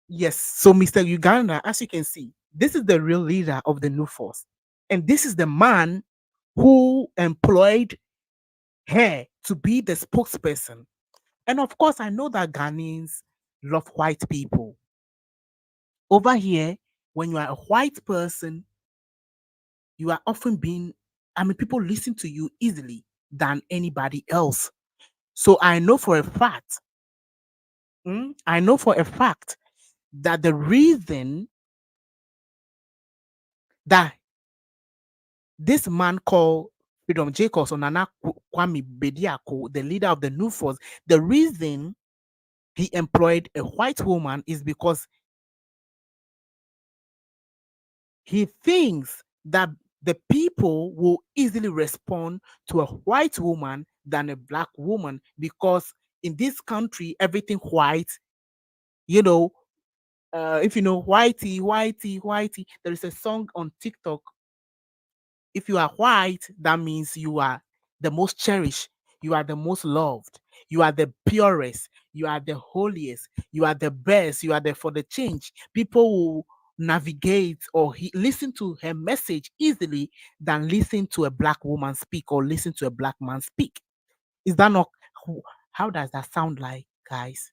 Yes, so Mr. Uganda, as you can see, this is the real leader of the new force. And this is the man who employed her to be the spokesperson. And of course, I know that Ghanaians love white people. Over here, when you are a white person, you are often being, people listen to you easily than anybody else. So I know for a fact, that the reason that this man called Freedom Jacobs or Nana Kwame Bediako, the leader of the New Force, the reason he employed a white woman is because he thinks that the people will easily respond to a white woman than a black woman, because in this country, everything white, if you know whitey, whitey, whitey, there is a song on TikTok. If you are white, that means you are the most cherished, you are the most loved, you are the purest, you are the holiest, you are the best, you are there for the change. People will navigate or listen to her message easily than listen to a black woman speak or listen to a black man speak. Is that not, how does that sound like, guys?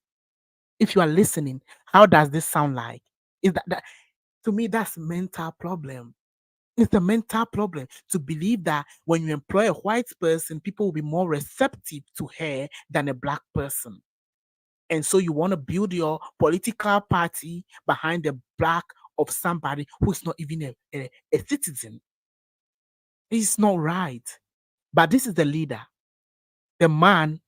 If you are listening, how does this sound like? Is that to me, that's mental problem. It's a mental problem to believe that when you employ a white person, people will be more receptive to her than a black person. And so you want to build your political party behind the black of somebody who's not even a citizen. It's not right. But this is the leader, the man.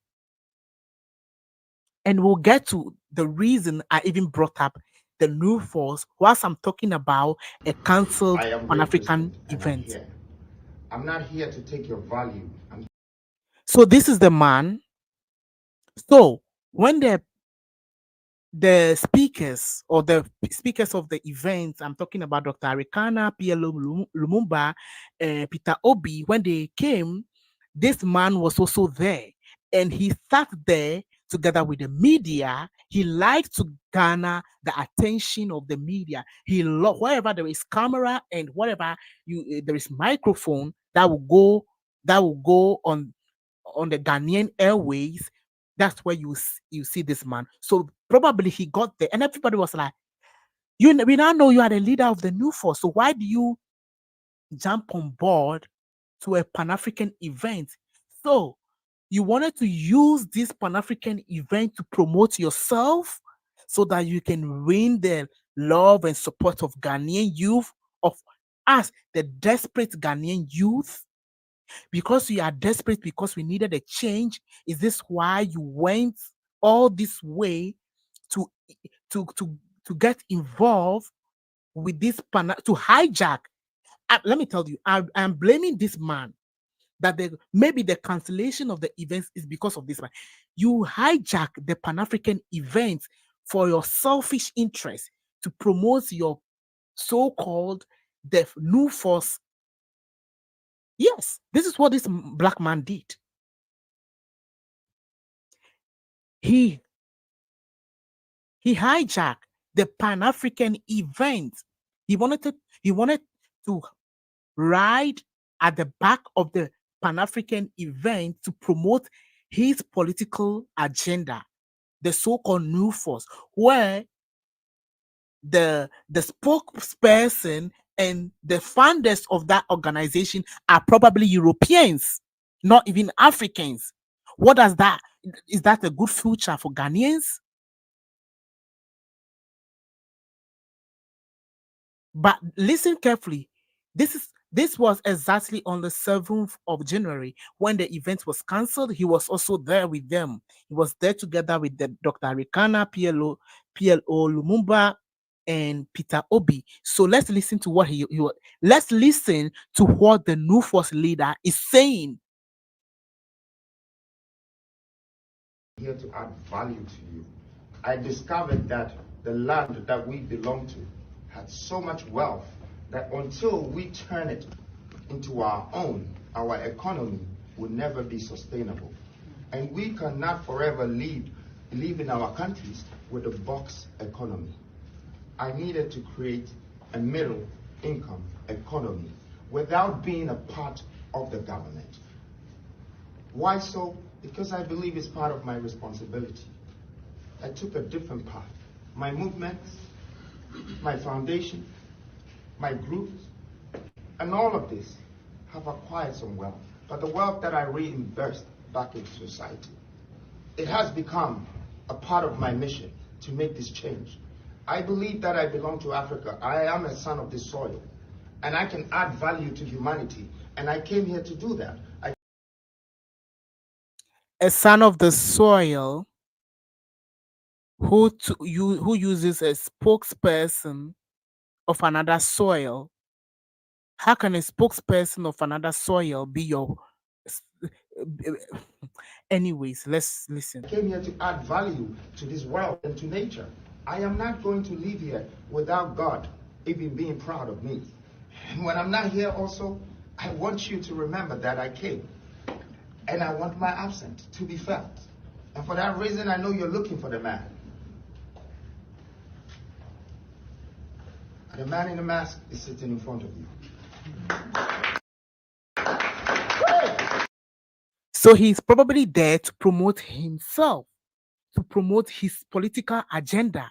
And we'll get to the reason I even brought up the New Force whilst I'm talking about a cancelled I am Pan-African representing, and event. I'm not here to take your value. So this is the man. So when the speakers or the speakers of the event, I'm talking about Dr. Arikana, Lumumba, Peter Obi, when they came, this man was also there. And he sat there together with the media. He liked to garner the attention of the media. He loved wherever there is camera and wherever there is microphone that will go on the Ghanaian airways. That's where you see this man. So probably he got there, and everybody was like, we now know you are the leader of the New Force. So why do you jump on board to a Pan-African event? So you wanted to use this Pan-African event to promote yourself so that you can win the love and support of Ghanaian youth, of us, the desperate Ghanaian youth. Because we are desperate, because we needed a change. Is this why you went all this way to get involved with this to hijack? Let me tell you, I'm blaming this man that maybe the cancellation of the events is because of this man. You hijack the Pan-African events for your selfish interest to promote your so-called the New Force. Yes, this is what this black man did. He hijacked the Pan-African event. He wanted to ride at the back of the Pan-African event to promote his political agenda, the so-called New Force, where the spokesperson and the founders of that organization are probably Europeans, not even Africans. What does that? Is that a good future for Ghanaians? But listen carefully. This was exactly on the 7th of January when the event was cancelled. He was also there with them. He was there together with the Dr. Arikana, PLO Lumumba, and Peter Obi. So let's listen to what let's listen to what the New Force leader is saying. I'm here to add value to you. I discovered that the land that we belong to had so much wealth that until we turn it into our own, our economy will never be sustainable. And we cannot forever live in our countries with a box economy. I needed to create a middle income economy without being a part of the government. Why so? because I believe it's part of my responsibility. I took a different path. My movements, my foundation, my groups, and all of this have acquired some wealth. But the wealth that I reinvest back into society, it has become a part of my mission to make this change. I believe that I belong to Africa. I am a son of this soil, and I can add value to humanity, and I came here to do that. A son of the soil who uses a spokesperson of another soil. How can a spokesperson of another soil be your... Anyways, let's listen. I came here to add value to this world and to nature. I am not going to live here without God even being proud of me. And when I'm not here also, I want you to remember that I came. And I want my absence to be felt. And for that reason, I know you're looking for the man. The man in the mask is sitting in front of you. So he's probably there to promote himself, to promote his political agenda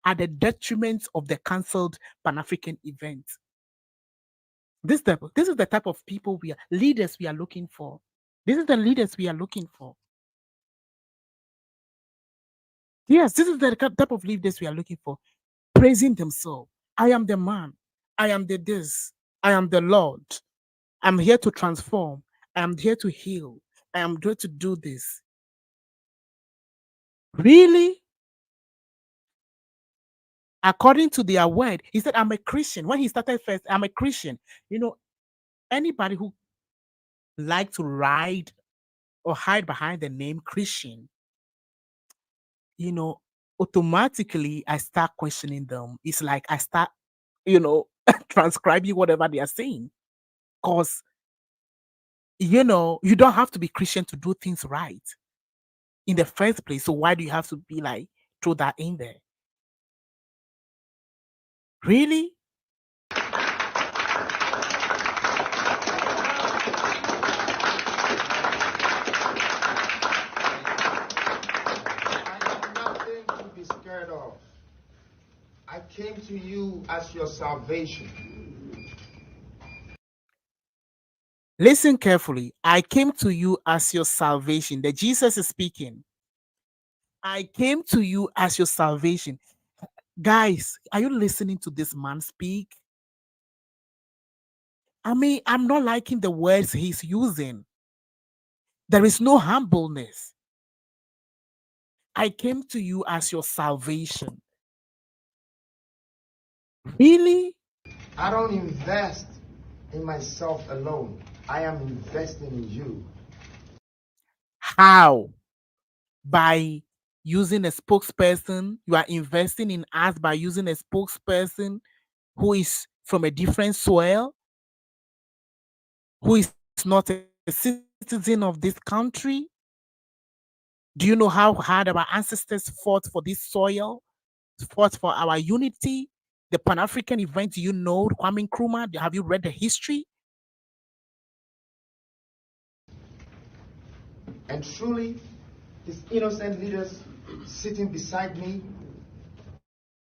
at the detriment of the cancelled Pan-African event. This is the type of people leaders we are looking for. This is the leaders we are looking for. Yes, this is the type of leaders we are looking for. Praising themselves. I am the man. I am the this. I am the Lord. I'm here to transform. I am here to heal. I am here to do this. Really? According to their word, he said, I'm a Christian. When he started first, I'm a Christian. You know, anybody who like to ride or hide behind the name Christian, you know, automatically I start questioning them. It's like I start, transcribing whatever they are saying. Because, you don't have to be Christian to do things right in the first place. So why do you have to be like, throw that in there? Really? Scared of. I came to you as your salvation. Listen carefully. I came to you as your salvation. The Jesus is speaking. I came to you as your salvation. Guys, are you listening to this man speak? I mean, I'm not liking the words he's using. There is no humbleness. I came to you as your salvation. Really? I don't invest in myself alone. I am investing in you. How? By using a spokesperson? You are investing in us by using a spokesperson who is from a different soil, who is not a citizen of this country? Do you know how hard our ancestors fought for this soil, fought for our unity? The Pan-African event, Kwame Nkrumah, have you read the history? And truly, these innocent leaders sitting beside me,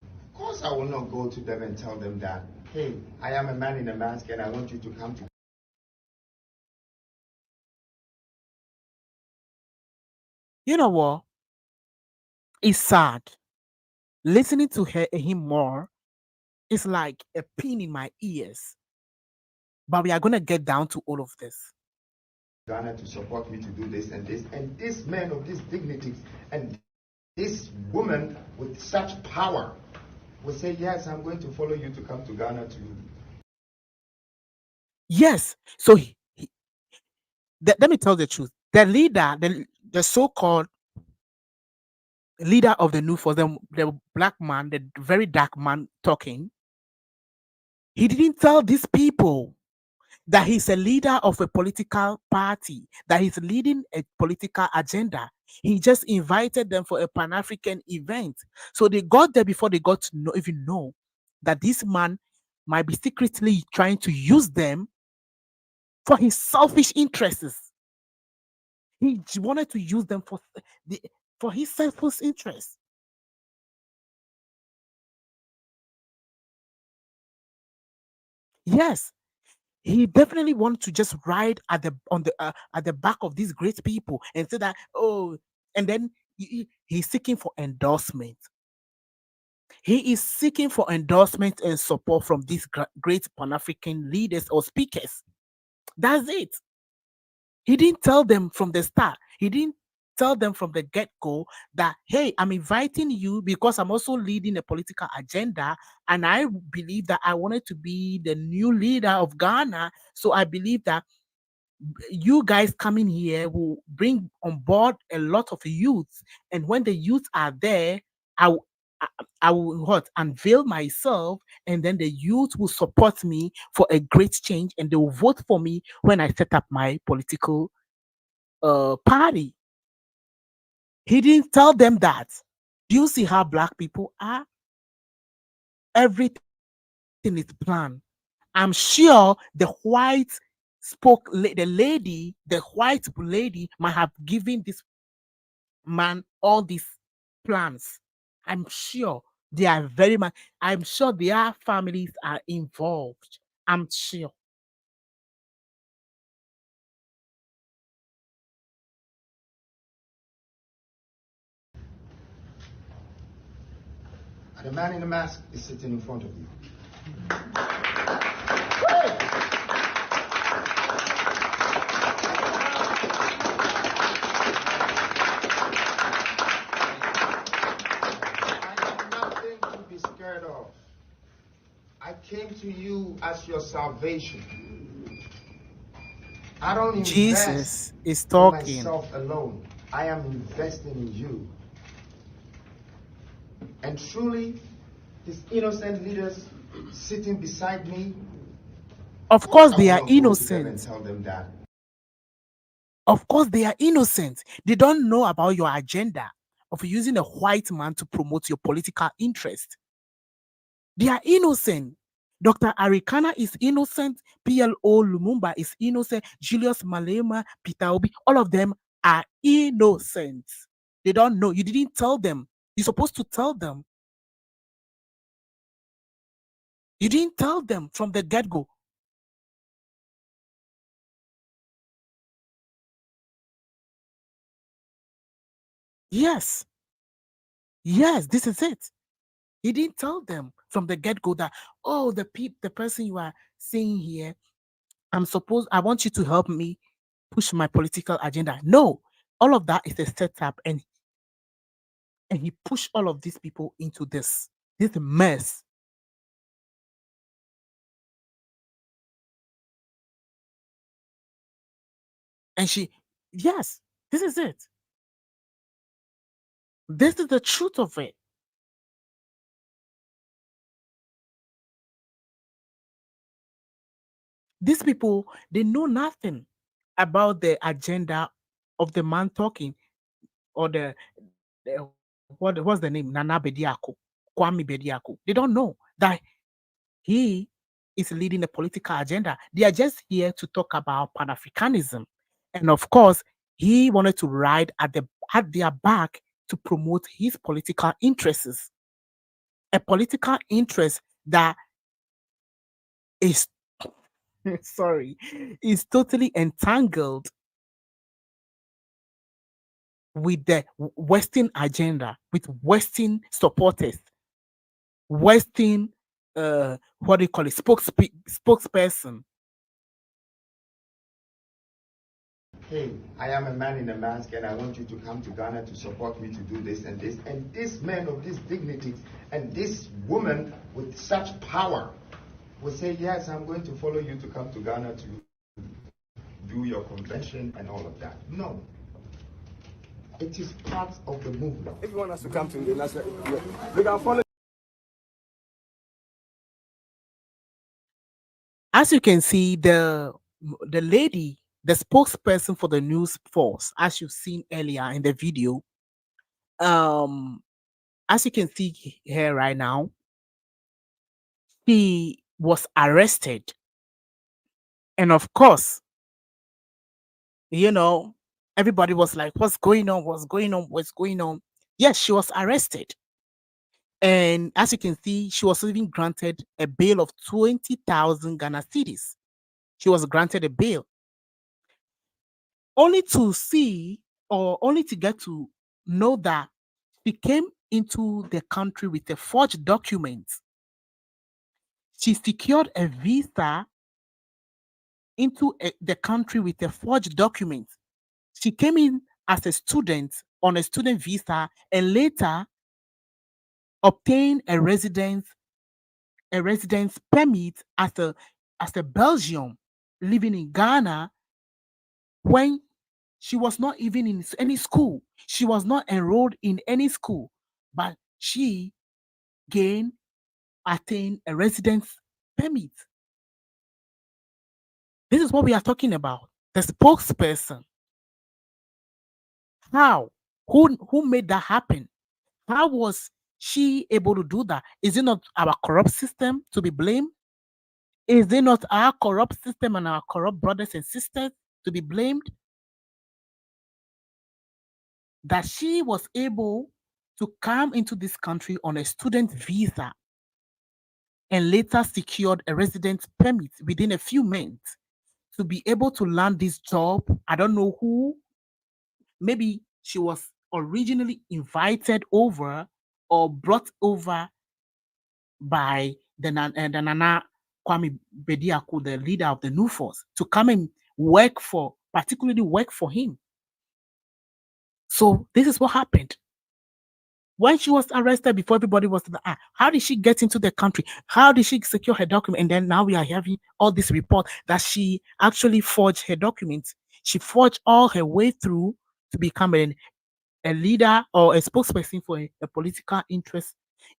of course I will not go to them and tell them that, hey, I am a man in a mask and I want you to come to. You know what? It's sad. Listening to him more is like a pin in my ears. But we are going to get down to all of this. Ghana to support me to do this, and this man of this dignity, and this woman with such power will say, yes, I'm going to follow you to come to Ghana to. Yes. So let me tell the truth. The leader, the so-called leader of the New Force, the black man, the very dark man talking, he didn't tell these people that he's a leader of a political party, that he's leading a political agenda. He just invited them for a Pan-African event. So they got there before they got to even know that this man might be secretly trying to use them for his selfish interests. He wanted to use them for his selfish interest. Yes, he definitely wanted to just ride at the back of these great people and say that, oh, and then he's seeking for endorsement. He is seeking for endorsement and support from these great Pan-African leaders or speakers. That's it. He didn't tell them from the start. He didn't tell them from the get-go that, hey, I'm inviting you because I'm also leading a political agenda, and I believe that I wanted to be the new leader of Ghana. So I believe that you guys coming here will bring on board a lot of youths, and when the youths are there, I will I will what unveil myself, and then the youth will support me for a great change, and they will vote for me when I set up my political party. He didn't tell them that. Do you see how black people are? Everything is planned. I'm sure the white lady might have given this man all these plans. I'm sure they are very much, I'm sure their families are involved. I'm sure. And the man in the mask is sitting in front of you. Scared of. I came to you as your salvation. I don't invest Jesus is in talking. myself alone. I am investing in you. And truly, these innocent leaders sitting beside me, Of course, I they will are not go to them and innocent. tell them that. Of course, they are innocent. They don't know about your agenda of using a white man to promote your political interest. They are innocent. Dr. Arikana is innocent. PLO Lumumba is innocent. Julius Malema, Peter Obi, all of them are innocent. They don't know. You didn't tell them. You're supposed to tell them. You didn't tell them from the get-go. Yes. Yes, this is it. He didn't tell them from the get-go that, oh, the person you are seeing here, I want you to help me push my political agenda. No, all of that is a setup, and he pushed all of these people into this mess. And yes, this is it. This is the truth of it. These people, they know nothing about the agenda of the man talking, or what's the name? Nana Bediako, Kwame Bediako. They don't know that he is leading a political agenda. They are just here to talk about Pan-Africanism. And of course, he wanted to ride at their back to promote his political interests. A political interest that is sorry, is totally entangled with the Western agenda, with Western supporters, Western what do you call it, spokesperson. Hey, I am a man in a mask, and I want you to come to Ghana to support me to do this and this. And this man of this dignity and this woman with such power will say, yes, I'm going to follow you to come to Ghana to do your convention and all of that. No. It is part of the movement. If you want us to come to the national, we can follow. As you can see, the lady, the spokesperson for the news force, as you've seen earlier in the video, as you can see here right now, he was arrested. And of course, you know, everybody was like, what's going on? What's going on? What's going on? Yes, she was arrested. And as you can see, she was even granted a bail of 20,000 Ghana cedis. She was granted a bail. Only to see, or only to get to know that she came into the country with a forged document. She secured a visa into the country with a forged document. She came in as a student on a student visa and later obtained a residence permit as a Belgian living in Ghana when she was not even in any school. She was not enrolled in any school, but she attained a residence permit. This is what we are talking about. The spokesperson. How? Who made that happen? How was she able to do that? Is it not our corrupt system to be blamed? Is it not our corrupt system and our corrupt brothers and sisters to be blamed? That she was able to come into this country on a student visa and later secured a residence permit within a few months to be able to land this job. I don't know who. Maybe she was originally invited over or brought over by the Nana Kwame Bediako, the leader of the New Force, to come and particularly work for him. So this is what happened. When she was arrested, before everybody was how did she get into the country? How did she secure her document? And then now we are having all this report that she actually forged her documents. She forged all her way through to become a leader or a spokesperson for a political interest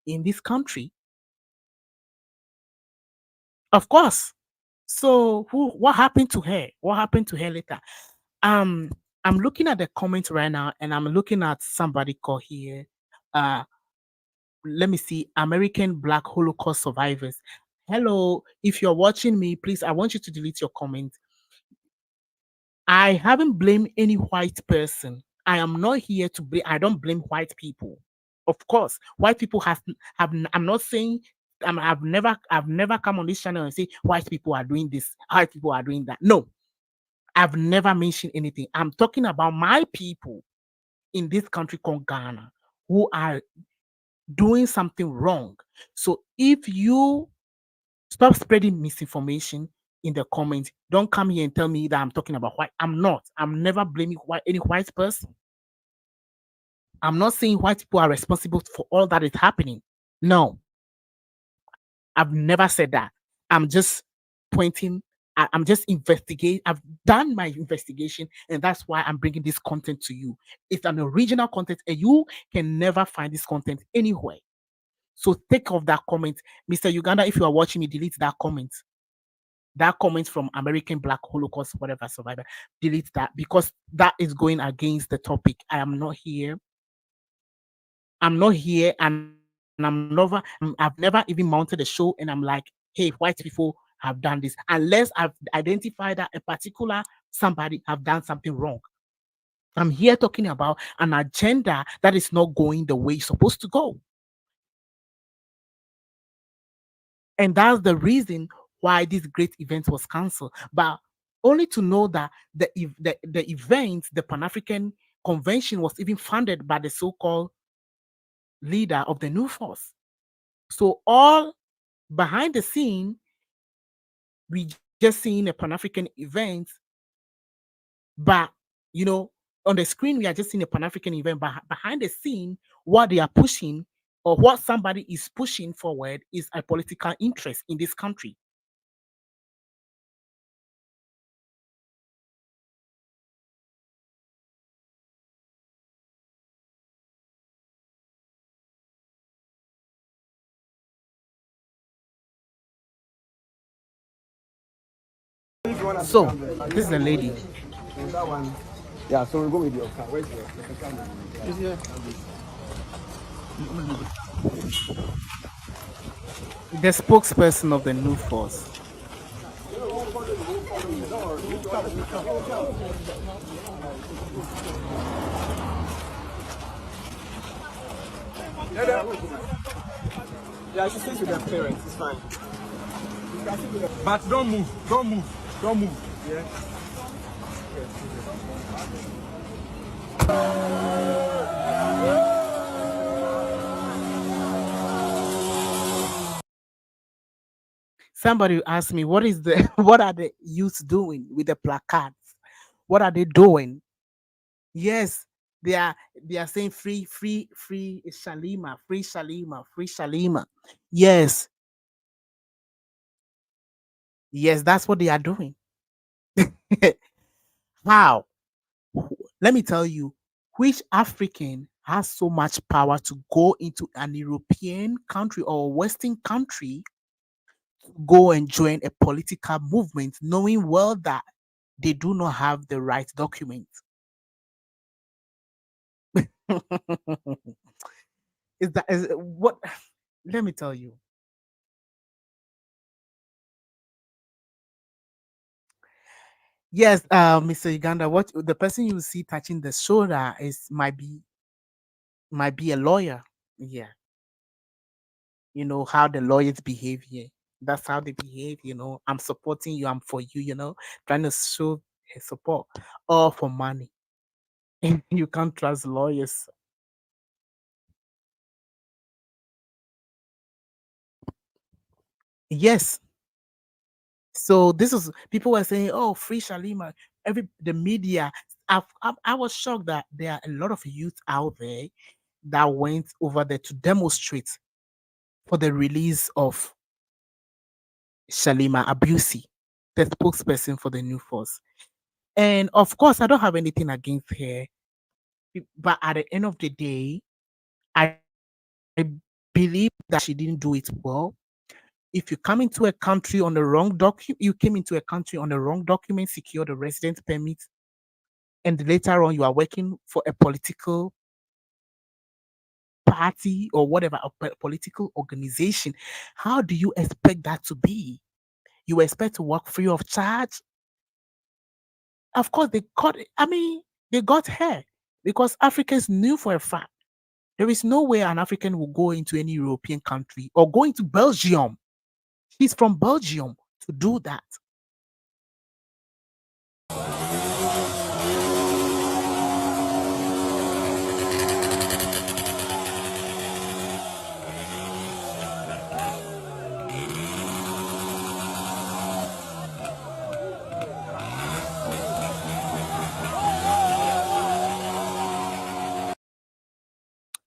in this country. Of course. So what happened to her? What happened to her later? I'm looking at the comments right now, and I'm looking at somebody called here. Let me see, American Black Holocaust Survivors. Hello, if you're watching me, please, I want you to delete your comment. I haven't blamed any white person. I am not here to blame. I don't blame white people. Of course, white people have. I'm not saying. I've never come on this channel and say white people are doing this, white people are doing that. No, I've never mentioned anything. I'm talking about my people in this country called Ghana who are doing something wrong. So if you stop spreading misinformation in the comments, don't come here and tell me that I'm talking about white. I'm not. I'm never blaming any white person. I'm not saying white people are responsible for all that is happening. No. I've never said that. I'm just pointing. I'm just investigating. I've done my investigation, and that's why I'm bringing this content to you. It's an original content, and you can never find this content anywhere. So take off that comment. Mr. Uganda, if you are watching me, delete that comment. That comment from American Black Holocaust, whatever survivor, delete that, because that is going against the topic. I am not here. I'm not here, and I've never even mounted a show and I'm like, hey, white people have done this, unless I've identified that a particular somebody have done something wrong. I'm here talking about an agenda that is not going the way it's supposed to go. And that's the reason why this great event was cancelled. But only to know that the event, the Pan-African Convention, was even funded by the so-called leader of the New Force. So all behind the scene, we just seen a Pan-African event, but on the screen we are just seeing a Pan-African event, but behind the scene, what they are pushing or what somebody is pushing forward is a political interest in this country. So this is a lady. Yeah, so we'll go with your car. Where's your car? Is here. The spokesperson of the New Force. Yeah, she stays with her parents. It's fine. But don't move. Don't move. Don't move. Yeah. Somebody asked me, what is the what are the youth doing with the placards? What are they doing? Yes, they are saying free Shalima, free Shalima, free Shalima. Yes, yes, that's what they are doing. How? Let me tell you, which African has so much power to go into an European country or a Western country, go and join a political movement, knowing well that they do not have the right documents? Is what? Let me tell you. Yes, Mr. Uganda, what the person you see touching the shoulder is might be a lawyer. Yeah, you know how the lawyers behave here. That's how they behave. I'm supporting you. I'm for you. Trying to show his support, all for money. You can't trust lawyers. Yes. So this is people were saying, "Oh, free Shalima." The media. I was shocked that there are a lot of youth out there that went over there to demonstrate for the release of Shalima Abusi, the spokesperson for the new force. And of course, I don't have anything against her, but at the end of the day, I believe that she didn't do it well. If you come into a country on the wrong document, you came into a country on the wrong document, secure the residence permit, and later on you are working for a political party or whatever, a political organization. How do you expect that to be? You expect to work free of charge? Of course, they got her because Africans knew for a fact there is no way an African will go into any European country or go into Belgium. He's from Belgium to do that.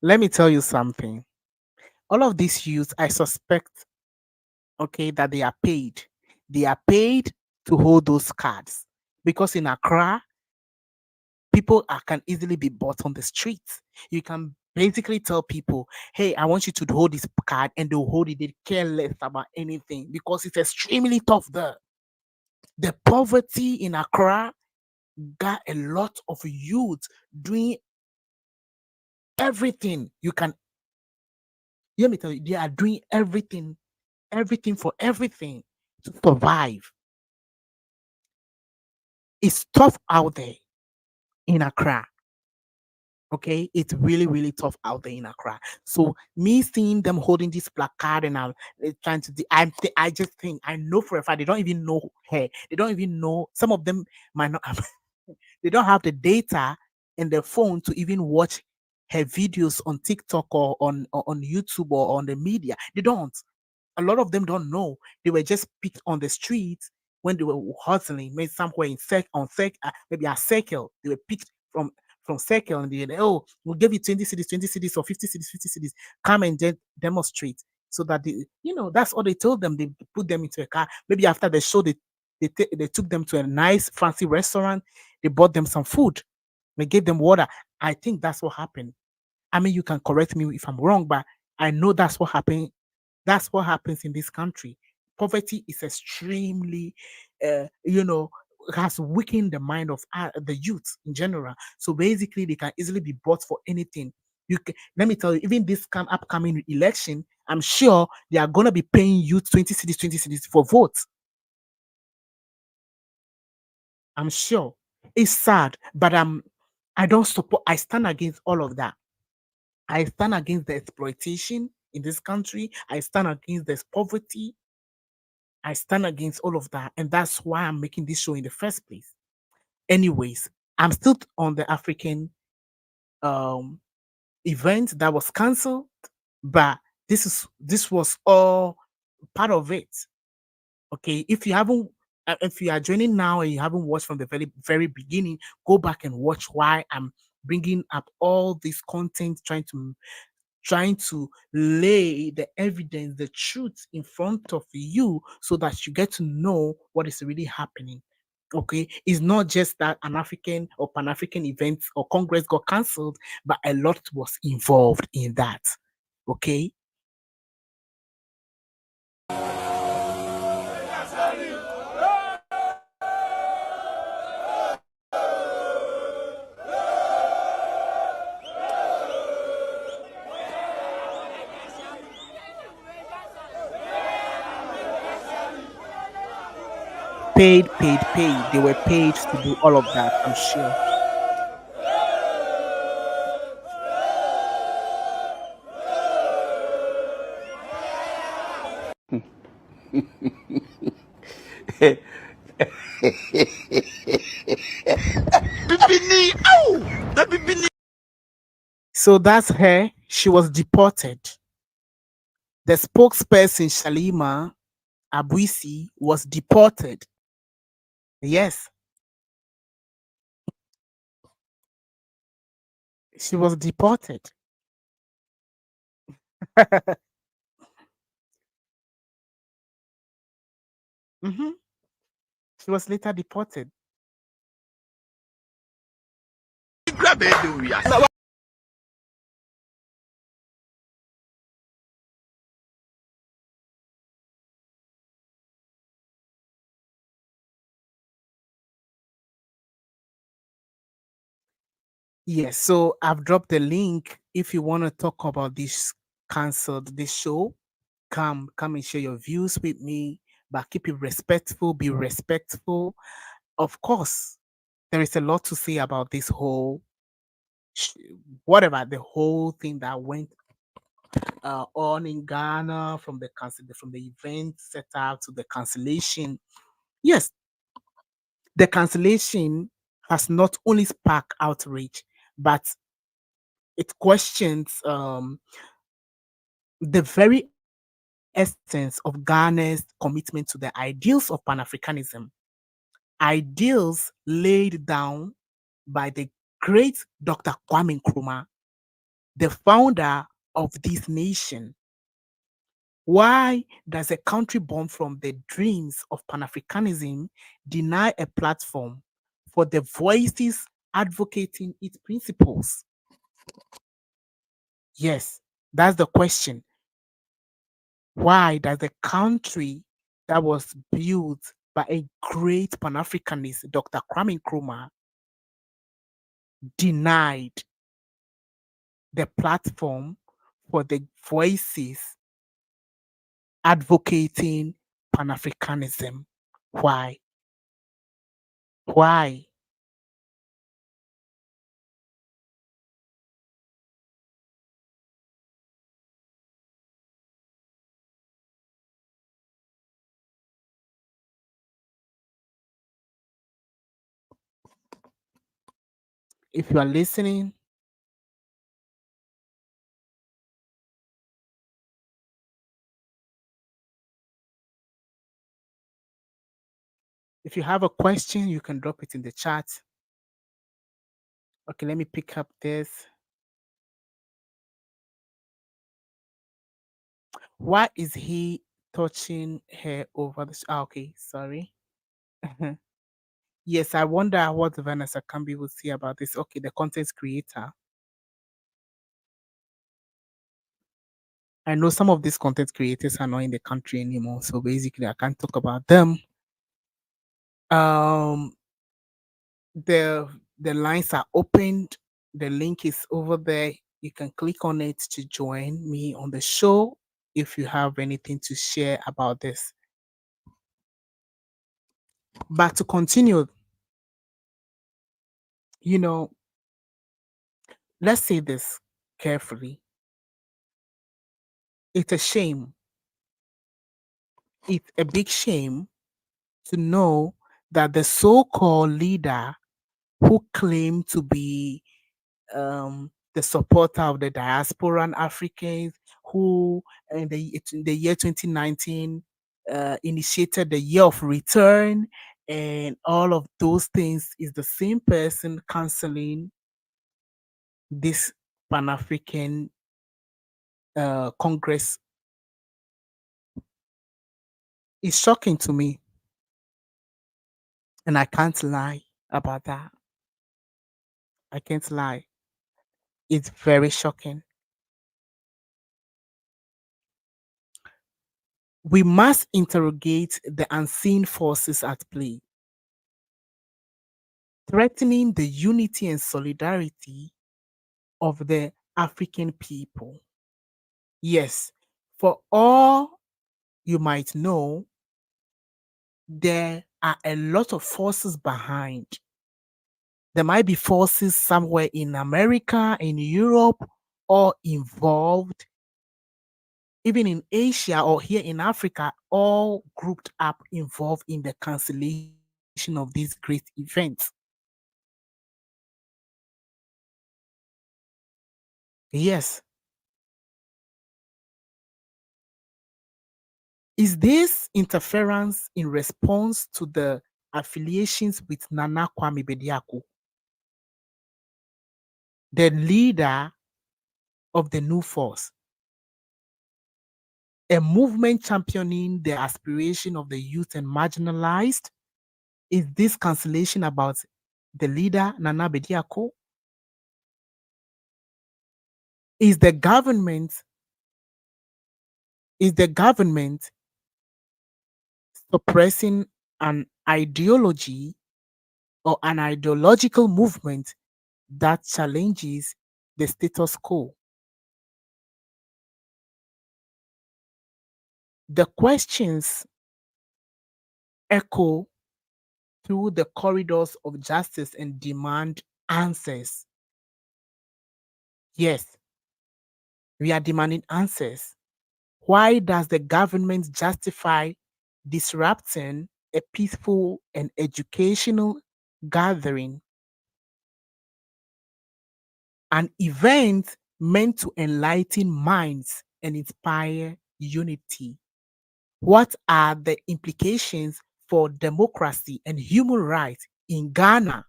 Let me tell you something. All of these youths, I suspect, okay, that they are paid. They are paid to hold those cards because in Accra, people can easily be bought on the streets. You can basically tell people, hey, I want you to hold this card, and they'll hold it. They care less about anything because it's extremely tough there. The poverty in Accra got a lot of youth doing everything you can. Let me tell you, they are doing everything for everything to survive. It's tough out there in Accra. Okay, it's really, really tough out there in Accra. So me seeing them holding this placard and I'm trying to, I just think I know for a fact they don't even know her. They don't even know. Some of them might not have. They don't have the data in their phone to even watch her videos on TikTok or on YouTube or on the media. They don't. A lot of them don't know. They were just picked on the streets when they were hustling, maybe somewhere maybe a circle. They were picked from circle and they, oh, we'll give you 20 cities, 20 cities, or 50 cities, 50 cities. Come and demonstrate. So that that's all they told them. They put them into a car. Maybe after the show, they took them to a nice fancy restaurant. They bought them some food. They gave them water. I think that's what happened. I mean, you can correct me if I'm wrong, but I know that's what happened. That's what happens in this country. Poverty is extremely, has weakened the mind of the youth in general. So basically, they can easily be bought for anything. Let me tell you, even this upcoming election, I'm sure they are gonna be paying youth 20 cities for votes. I'm sure. It's sad, but I don't support, I stand against all of that. I stand against the exploitation in this country. I stand against this poverty. I stand against all of that. And that's why I'm making this show in the first place. Anyways, I'm still on the African um event that was cancelled, but this was all part of it. Okay, if you are joining now and you haven't watched from the very beginning, go back and watch why I'm bringing up all this content, trying to lay the evidence, the truth in front of you so that you get to know what is really happening. Okay, it's not just that an African or Pan-African event or Congress got cancelled, but a lot was involved in that. Okay. Paid. They were paid to do all of that, I'm sure. So that's her. She was deported. The spokesperson, Shalima Abuisi, was deported. Yes. She was deported. Mm-hmm. She was later deported. Yes, so I've dropped the link. If you want to talk about this show, come and share your views with me, but keep it respectful, be respectful. Of course, there is a lot to say about this whole whatever the whole thing that went on in Ghana, from the event setup to the cancellation. Yes, the cancellation has not only sparked outrage, but it questions the very essence of Ghana's commitment to the ideals of Pan-Africanism, ideals laid down by the great Dr. Kwame Nkrumah, the founder of this nation. Why does a country born from the dreams of Pan-Africanism deny a platform for the voices advocating its principles? Yes, that's the question. Why does a country that was built by a great Pan-Africanist, Dr. Kwame Nkrumah, denied the platform for the voices advocating Pan-Africanism? Why? Why? If you are listening, if you have a question, you can drop it in the chat. Okay, let me pick up this. Why is he touching her over the okay, sorry. Yes, I wonder what Vanessa Kambi will say about this. Okay, the content creator. I know some of these content creators are not in the country anymore, so basically I can't talk about them. The lines are opened. The link is over there. You can click on it to join me on the show if you have anything to share about this. But to continue, you know, let's say this carefully. It's a shame. It's a big shame to know that the so-called leader who claimed to be the supporter of the diasporan Africans, who in the year 2019 initiated the year of return and all of those things, is the same person canceling this Pan-African Congress. It's shocking to me, and I can't lie about that. I can't lie. It's very shocking. We must interrogate the unseen forces at play, threatening the unity and solidarity of the African people. Yes, for all you might know, there are a lot of forces behind. There might be forces somewhere in America, in Europe, or involved, even in Asia or here in Africa, all grouped up involved in the cancellation of these great events. Yes. Is this interference in response to the affiliations with Nana Kwame Bediako, the leader of the New Force, a movement championing the aspiration of the youth and marginalized? Is this cancellation about the leader, Nana Bediako? Is the government suppressing an ideology or an ideological movement that challenges the status quo? The questions echo through the corridors of justice and demand answers. Yes, we are demanding answers. Why does the government justify disrupting a peaceful and educational gathering, an event meant to enlighten minds and inspire unity? What are the implications for democracy and human rights in Ghana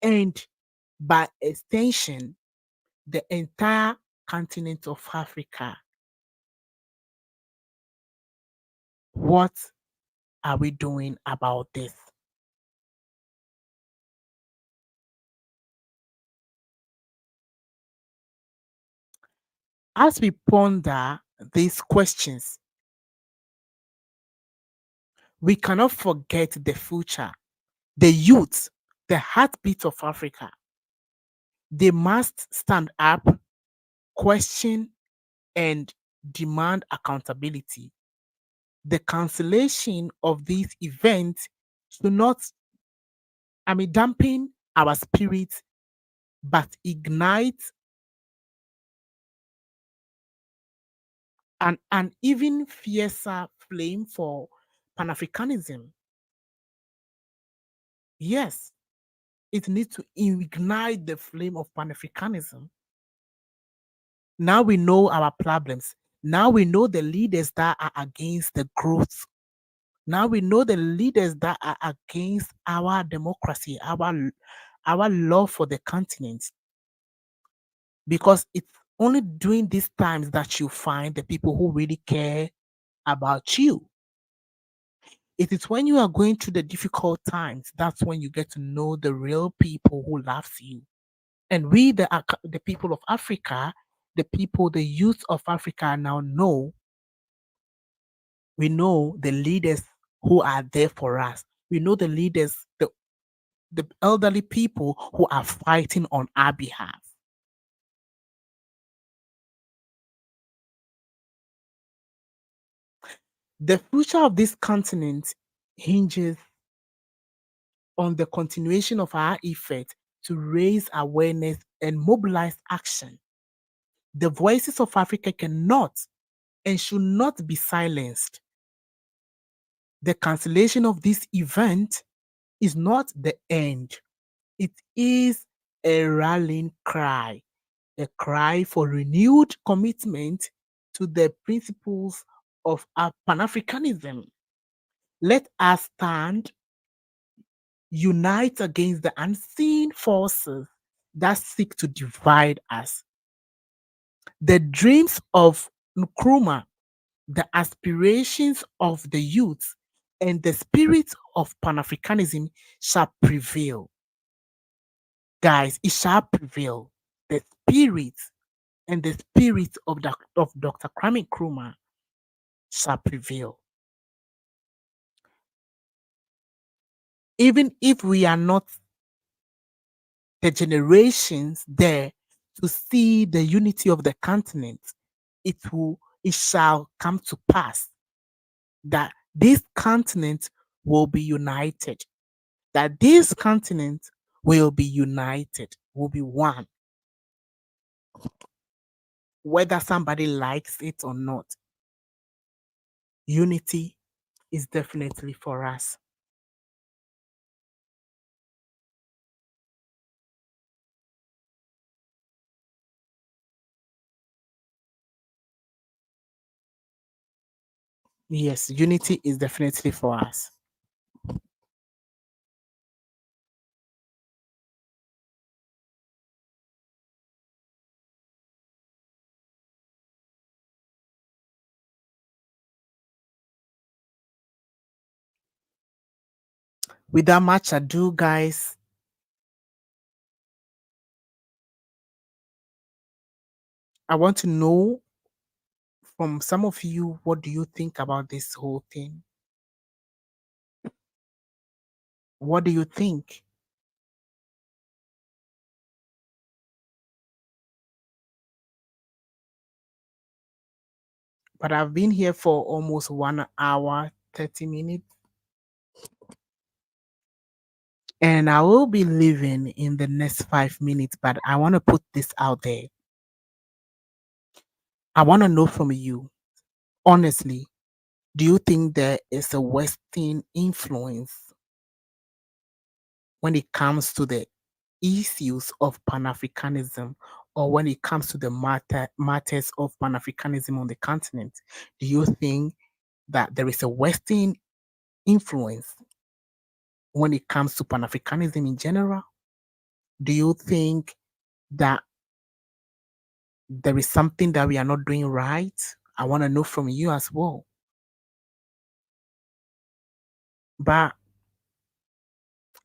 and, by extension, the entire continent of Africa? What are we doing about this? As we ponder these questions, we cannot forget the future, the youth, the heartbeat of Africa. They must stand up, question, and demand accountability. The cancellation of these events should not, dampen our spirits, but ignite an even fiercer flame for Pan-Africanism. Yes, it needs to ignite the flame of Pan-Africanism. Now we know our problems. Now we know the leaders that are against the growth. Now we know the leaders that are against our democracy, our love for the continent. Because it's only during these times that you find the people who really care about you. It is when you are going through the difficult times that's when you get to know the real people who loves you. And we, the people of Africa, the youth of Africa now know. We know the leaders who are there for us. We know the leaders, the elderly people who are fighting on our behalf. The future of this continent hinges on the continuation of our effort to raise awareness and mobilize action. The voices of Africa cannot and should not be silenced. The cancellation of this event is not the end. It is a rallying cry, a cry for renewed commitment to the principles of Pan-Africanism. Let us stand, unite against the unseen forces that seek to divide us. The dreams of Nkrumah, the aspirations of the youth, and the spirit of Pan-Africanism shall prevail. Guys, it shall prevail. The spirit and the spirit of Dr. Kwame Nkrumah shall prevail. Even if we are not the generations there to see the unity of the continent, it shall come to pass that this continent will be united. That this continent will be united, will be one. Whether somebody likes it or not, unity is definitely for us. Yes, unity is definitely for us. Without much ado, guys, I want to know from some of you, what do you think about this whole thing? What do you think? But I've been here for almost 1 hour, 30 minutes. And I will be leaving in the next 5 minutes, but I want to put this out there. I want to know from you, honestly, do you think there is a Western influence when it comes to the issues of Pan-Africanism, or when it comes to the matters of Pan-Africanism on the continent? Do you think that there is a Western influence when it comes to Pan-Africanism in general? Do you think that there is something that we are not doing right? I want to know from you as well. But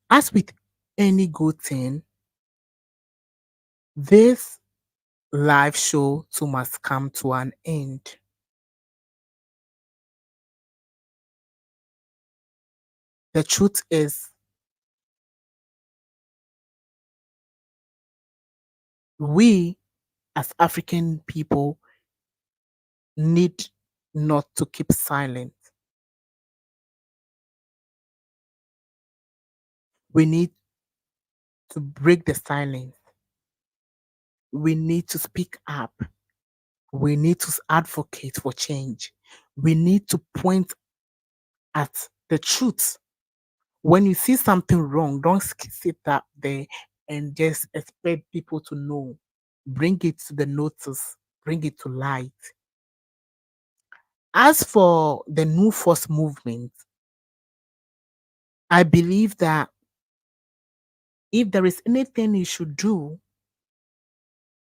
as with any good thing, this live show too must come to an end. The truth is, we as African people need not to keep silent. We need to break the silence. We need to speak up. We need to advocate for change. We need to point at the truth. When you see something wrong, don't sit up there and just expect people to know. Bring it to the notice, bring it to light. As for the New Force movement, I believe that if there is anything you should do,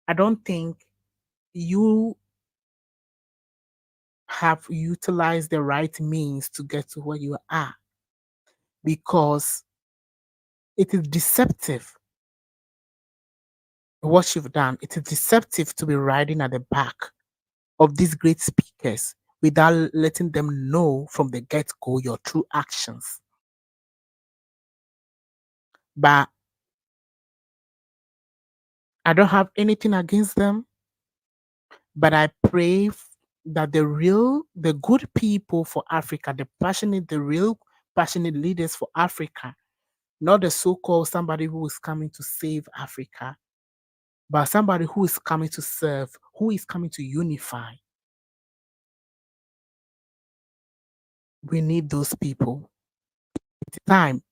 I don't think you have utilized the right means to get to where you are, because it is deceptive what you've done. It is deceptive to be riding at the back of these great speakers without letting them know from the get-go your true actions. But I don't have anything against them, but I pray that the good people for Africa, the real passionate leaders for Africa, not the so-called somebody who is coming to save Africa, but somebody who is coming to serve, who is coming to unify. We need those people. It's time.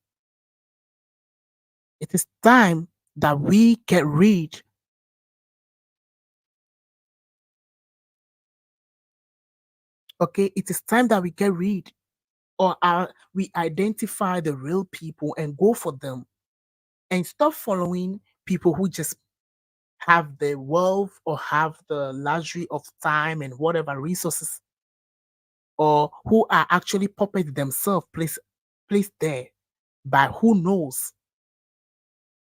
It is time that we get rid okay, it is time that we get rid or we identify the real people and go for them and stop following people who just have the wealth or have the luxury of time and whatever resources, or who are actually puppets themselves placed there by who knows.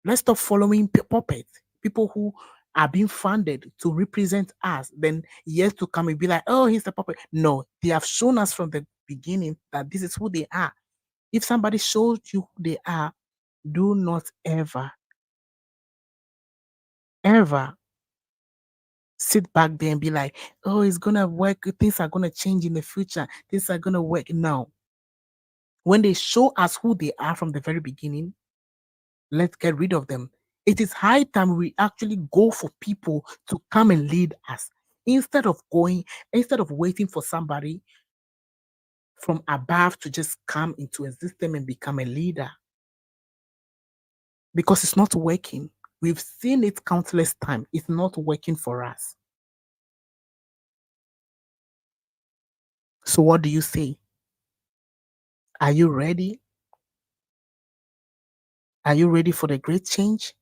Let's stop following puppets, people who are being funded to represent us. Then years to come, and be like, oh, he's a puppet. No, they have shown us from the beginning that this is who they are. If somebody shows you who they are, do not ever sit back there and be like, oh, it's gonna work, things are gonna change in the future, things are gonna work. No. When they show us who they are from the very beginning, let's get rid of them. It is high time we actually go for people to come and lead us instead of waiting for somebody from above to just come into a system and become a leader. Because it's not working. We've seen it countless times. It's not working for us. So what do you say? Are you ready? Are you ready for the great change?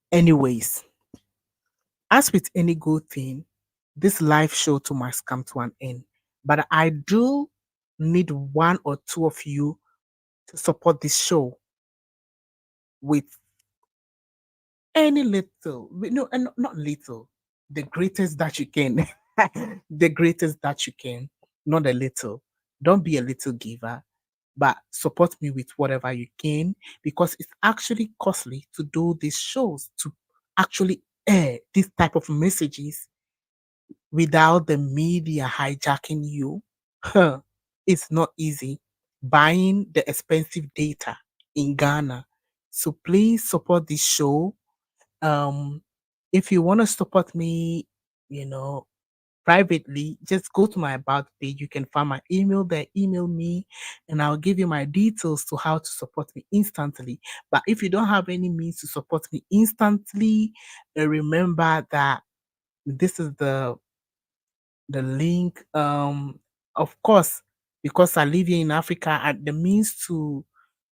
Anyways, as with any good thing, this live show too must come to an end. But I do need one or two of you to support this show with any little, no, and not little, the greatest that you can. The greatest that you can, not a little. Don't be a little giver, but support me with whatever you can, because it's actually costly to do these shows, to actually air this type of messages without the media hijacking you. It's not easy buying the expensive data in Ghana. So please support this show. If you want to support me, you know, privately, just go to my about page. You can find my email there, email me, and I'll give you my details to how to support me instantly. But if you don't have any means to support me instantly, remember that this is the link. Of course, because I live here in Africa, the means to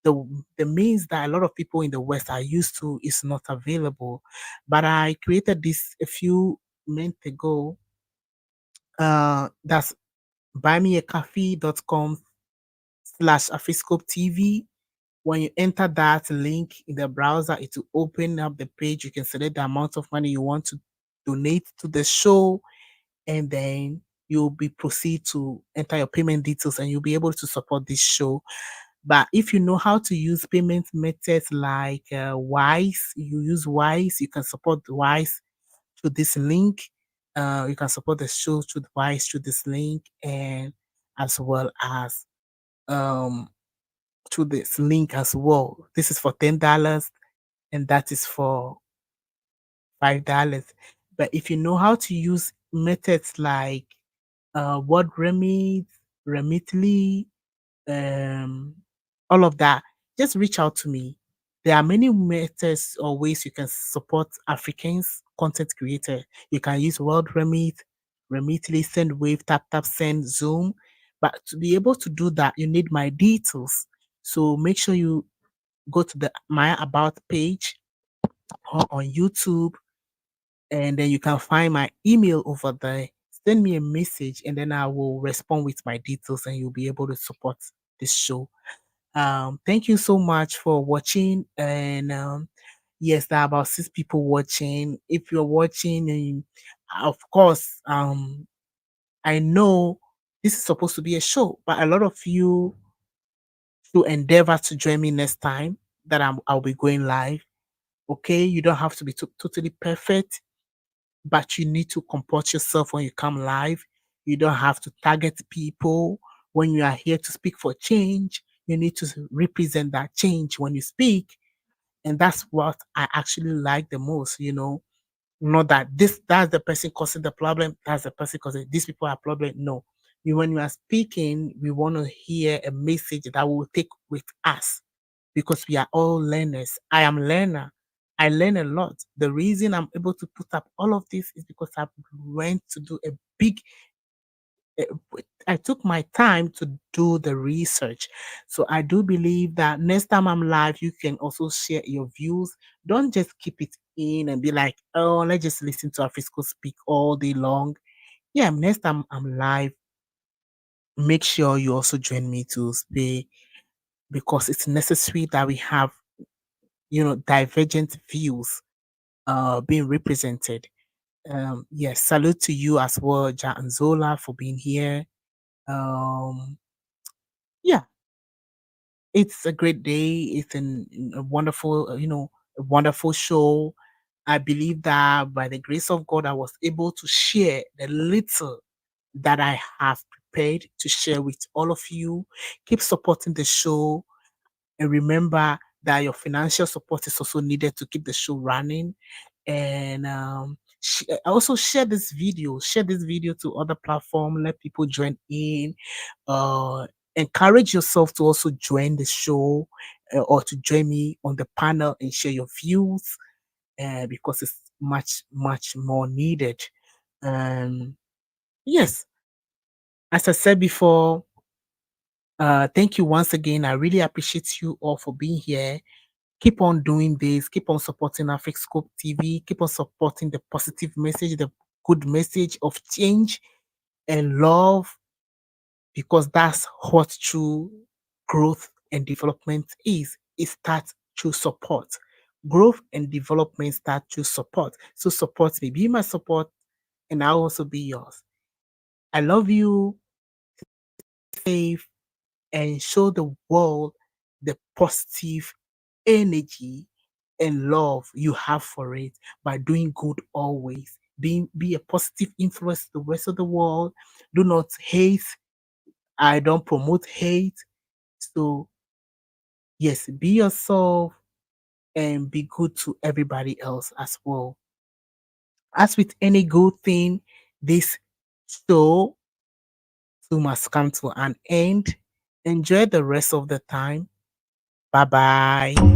the means that a lot of people in the West are used to is not available. But I created this a few months ago. That's buymeacoffee.com/Afiscope TV. When you enter that link in the browser, it will open up the page. You can select the amount of money you want to donate to the show, and then you'll be proceed to enter your payment details, and you'll be able to support this show. But if you know how to use payment methods like Wise, you use Wise, you can support Wise through this link. You can support the show through Wise through this link, and as well as um through this link as well. This is for $10, and that is for $5. But if you know how to use methods like Word Remit, Remitly, um, all of that, just reach out to me. There are many methods or ways you can support Africans content creator. You can use World Remit, Remitly, Sendwave, Tap Tap Send, Zoom. But to be able to do that, you need my details. So make sure you go to the my about page or on YouTube, and then you can find my email over there. Send me a message, and then I will respond with my details, and you'll be able to support this show. Thank you so much for watching. And yes, there are about 6 people watching. If you're watching, and of course, I know this is supposed to be a show, but a lot of you should endeavor to join me next time that I'll be going live. Okay, you don't have to be totally perfect, but you need to comport yourself when you come live. You don't have to target people. When you are here to speak for change, you need to represent that change when you speak. And that's what I actually like the most, Not that that's the person causing the problem, that's the person causing these people are problem. No. When you are speaking, we want to hear a message that will take with us because we are all learners. I am learner. I learn a lot. The reason I'm able to put up all of this is because I've went to do a big eh, I took my time to do the research. So I do believe that next time I'm live, you can also share your views. Don't just keep it in and be like, oh, let's just listen to Afrisco speak all day long. Yeah, next time I'm live, make sure you also join me to speak because it's necessary that we have, divergent views being represented. Yes, salute to you as well, Ja and Zola, for being here. Yeah, it's a great day. It's a wonderful, a wonderful show. I believe that by the grace of God, I was able to share the little that I have prepared to share with all of you. Keep supporting the show. And remember that your financial support is also needed to keep the show running. And also share this video to other platforms, let people join in. Encourage yourself to also join the show or to join me on the panel and share your views because it's much, much more needed. Yes, as I said before, thank you once again. I really appreciate you all for being here. Keep on doing this. Keep on supporting Africscope TV. Keep on supporting the positive message, the good message of change and love, because that's what true growth and development is. It starts through support. Growth and development start through support. So support me. Be my support, and I'll also be yours. I love you. Safe and show the world the positive energy and love you have for it by doing good always. Be a positive influence to the rest of the world. Do not hate. I don't promote hate. So yes, be yourself and be good to everybody else as well. As with any good thing, this show too must come to an end. Enjoy the rest of the time. Bye bye.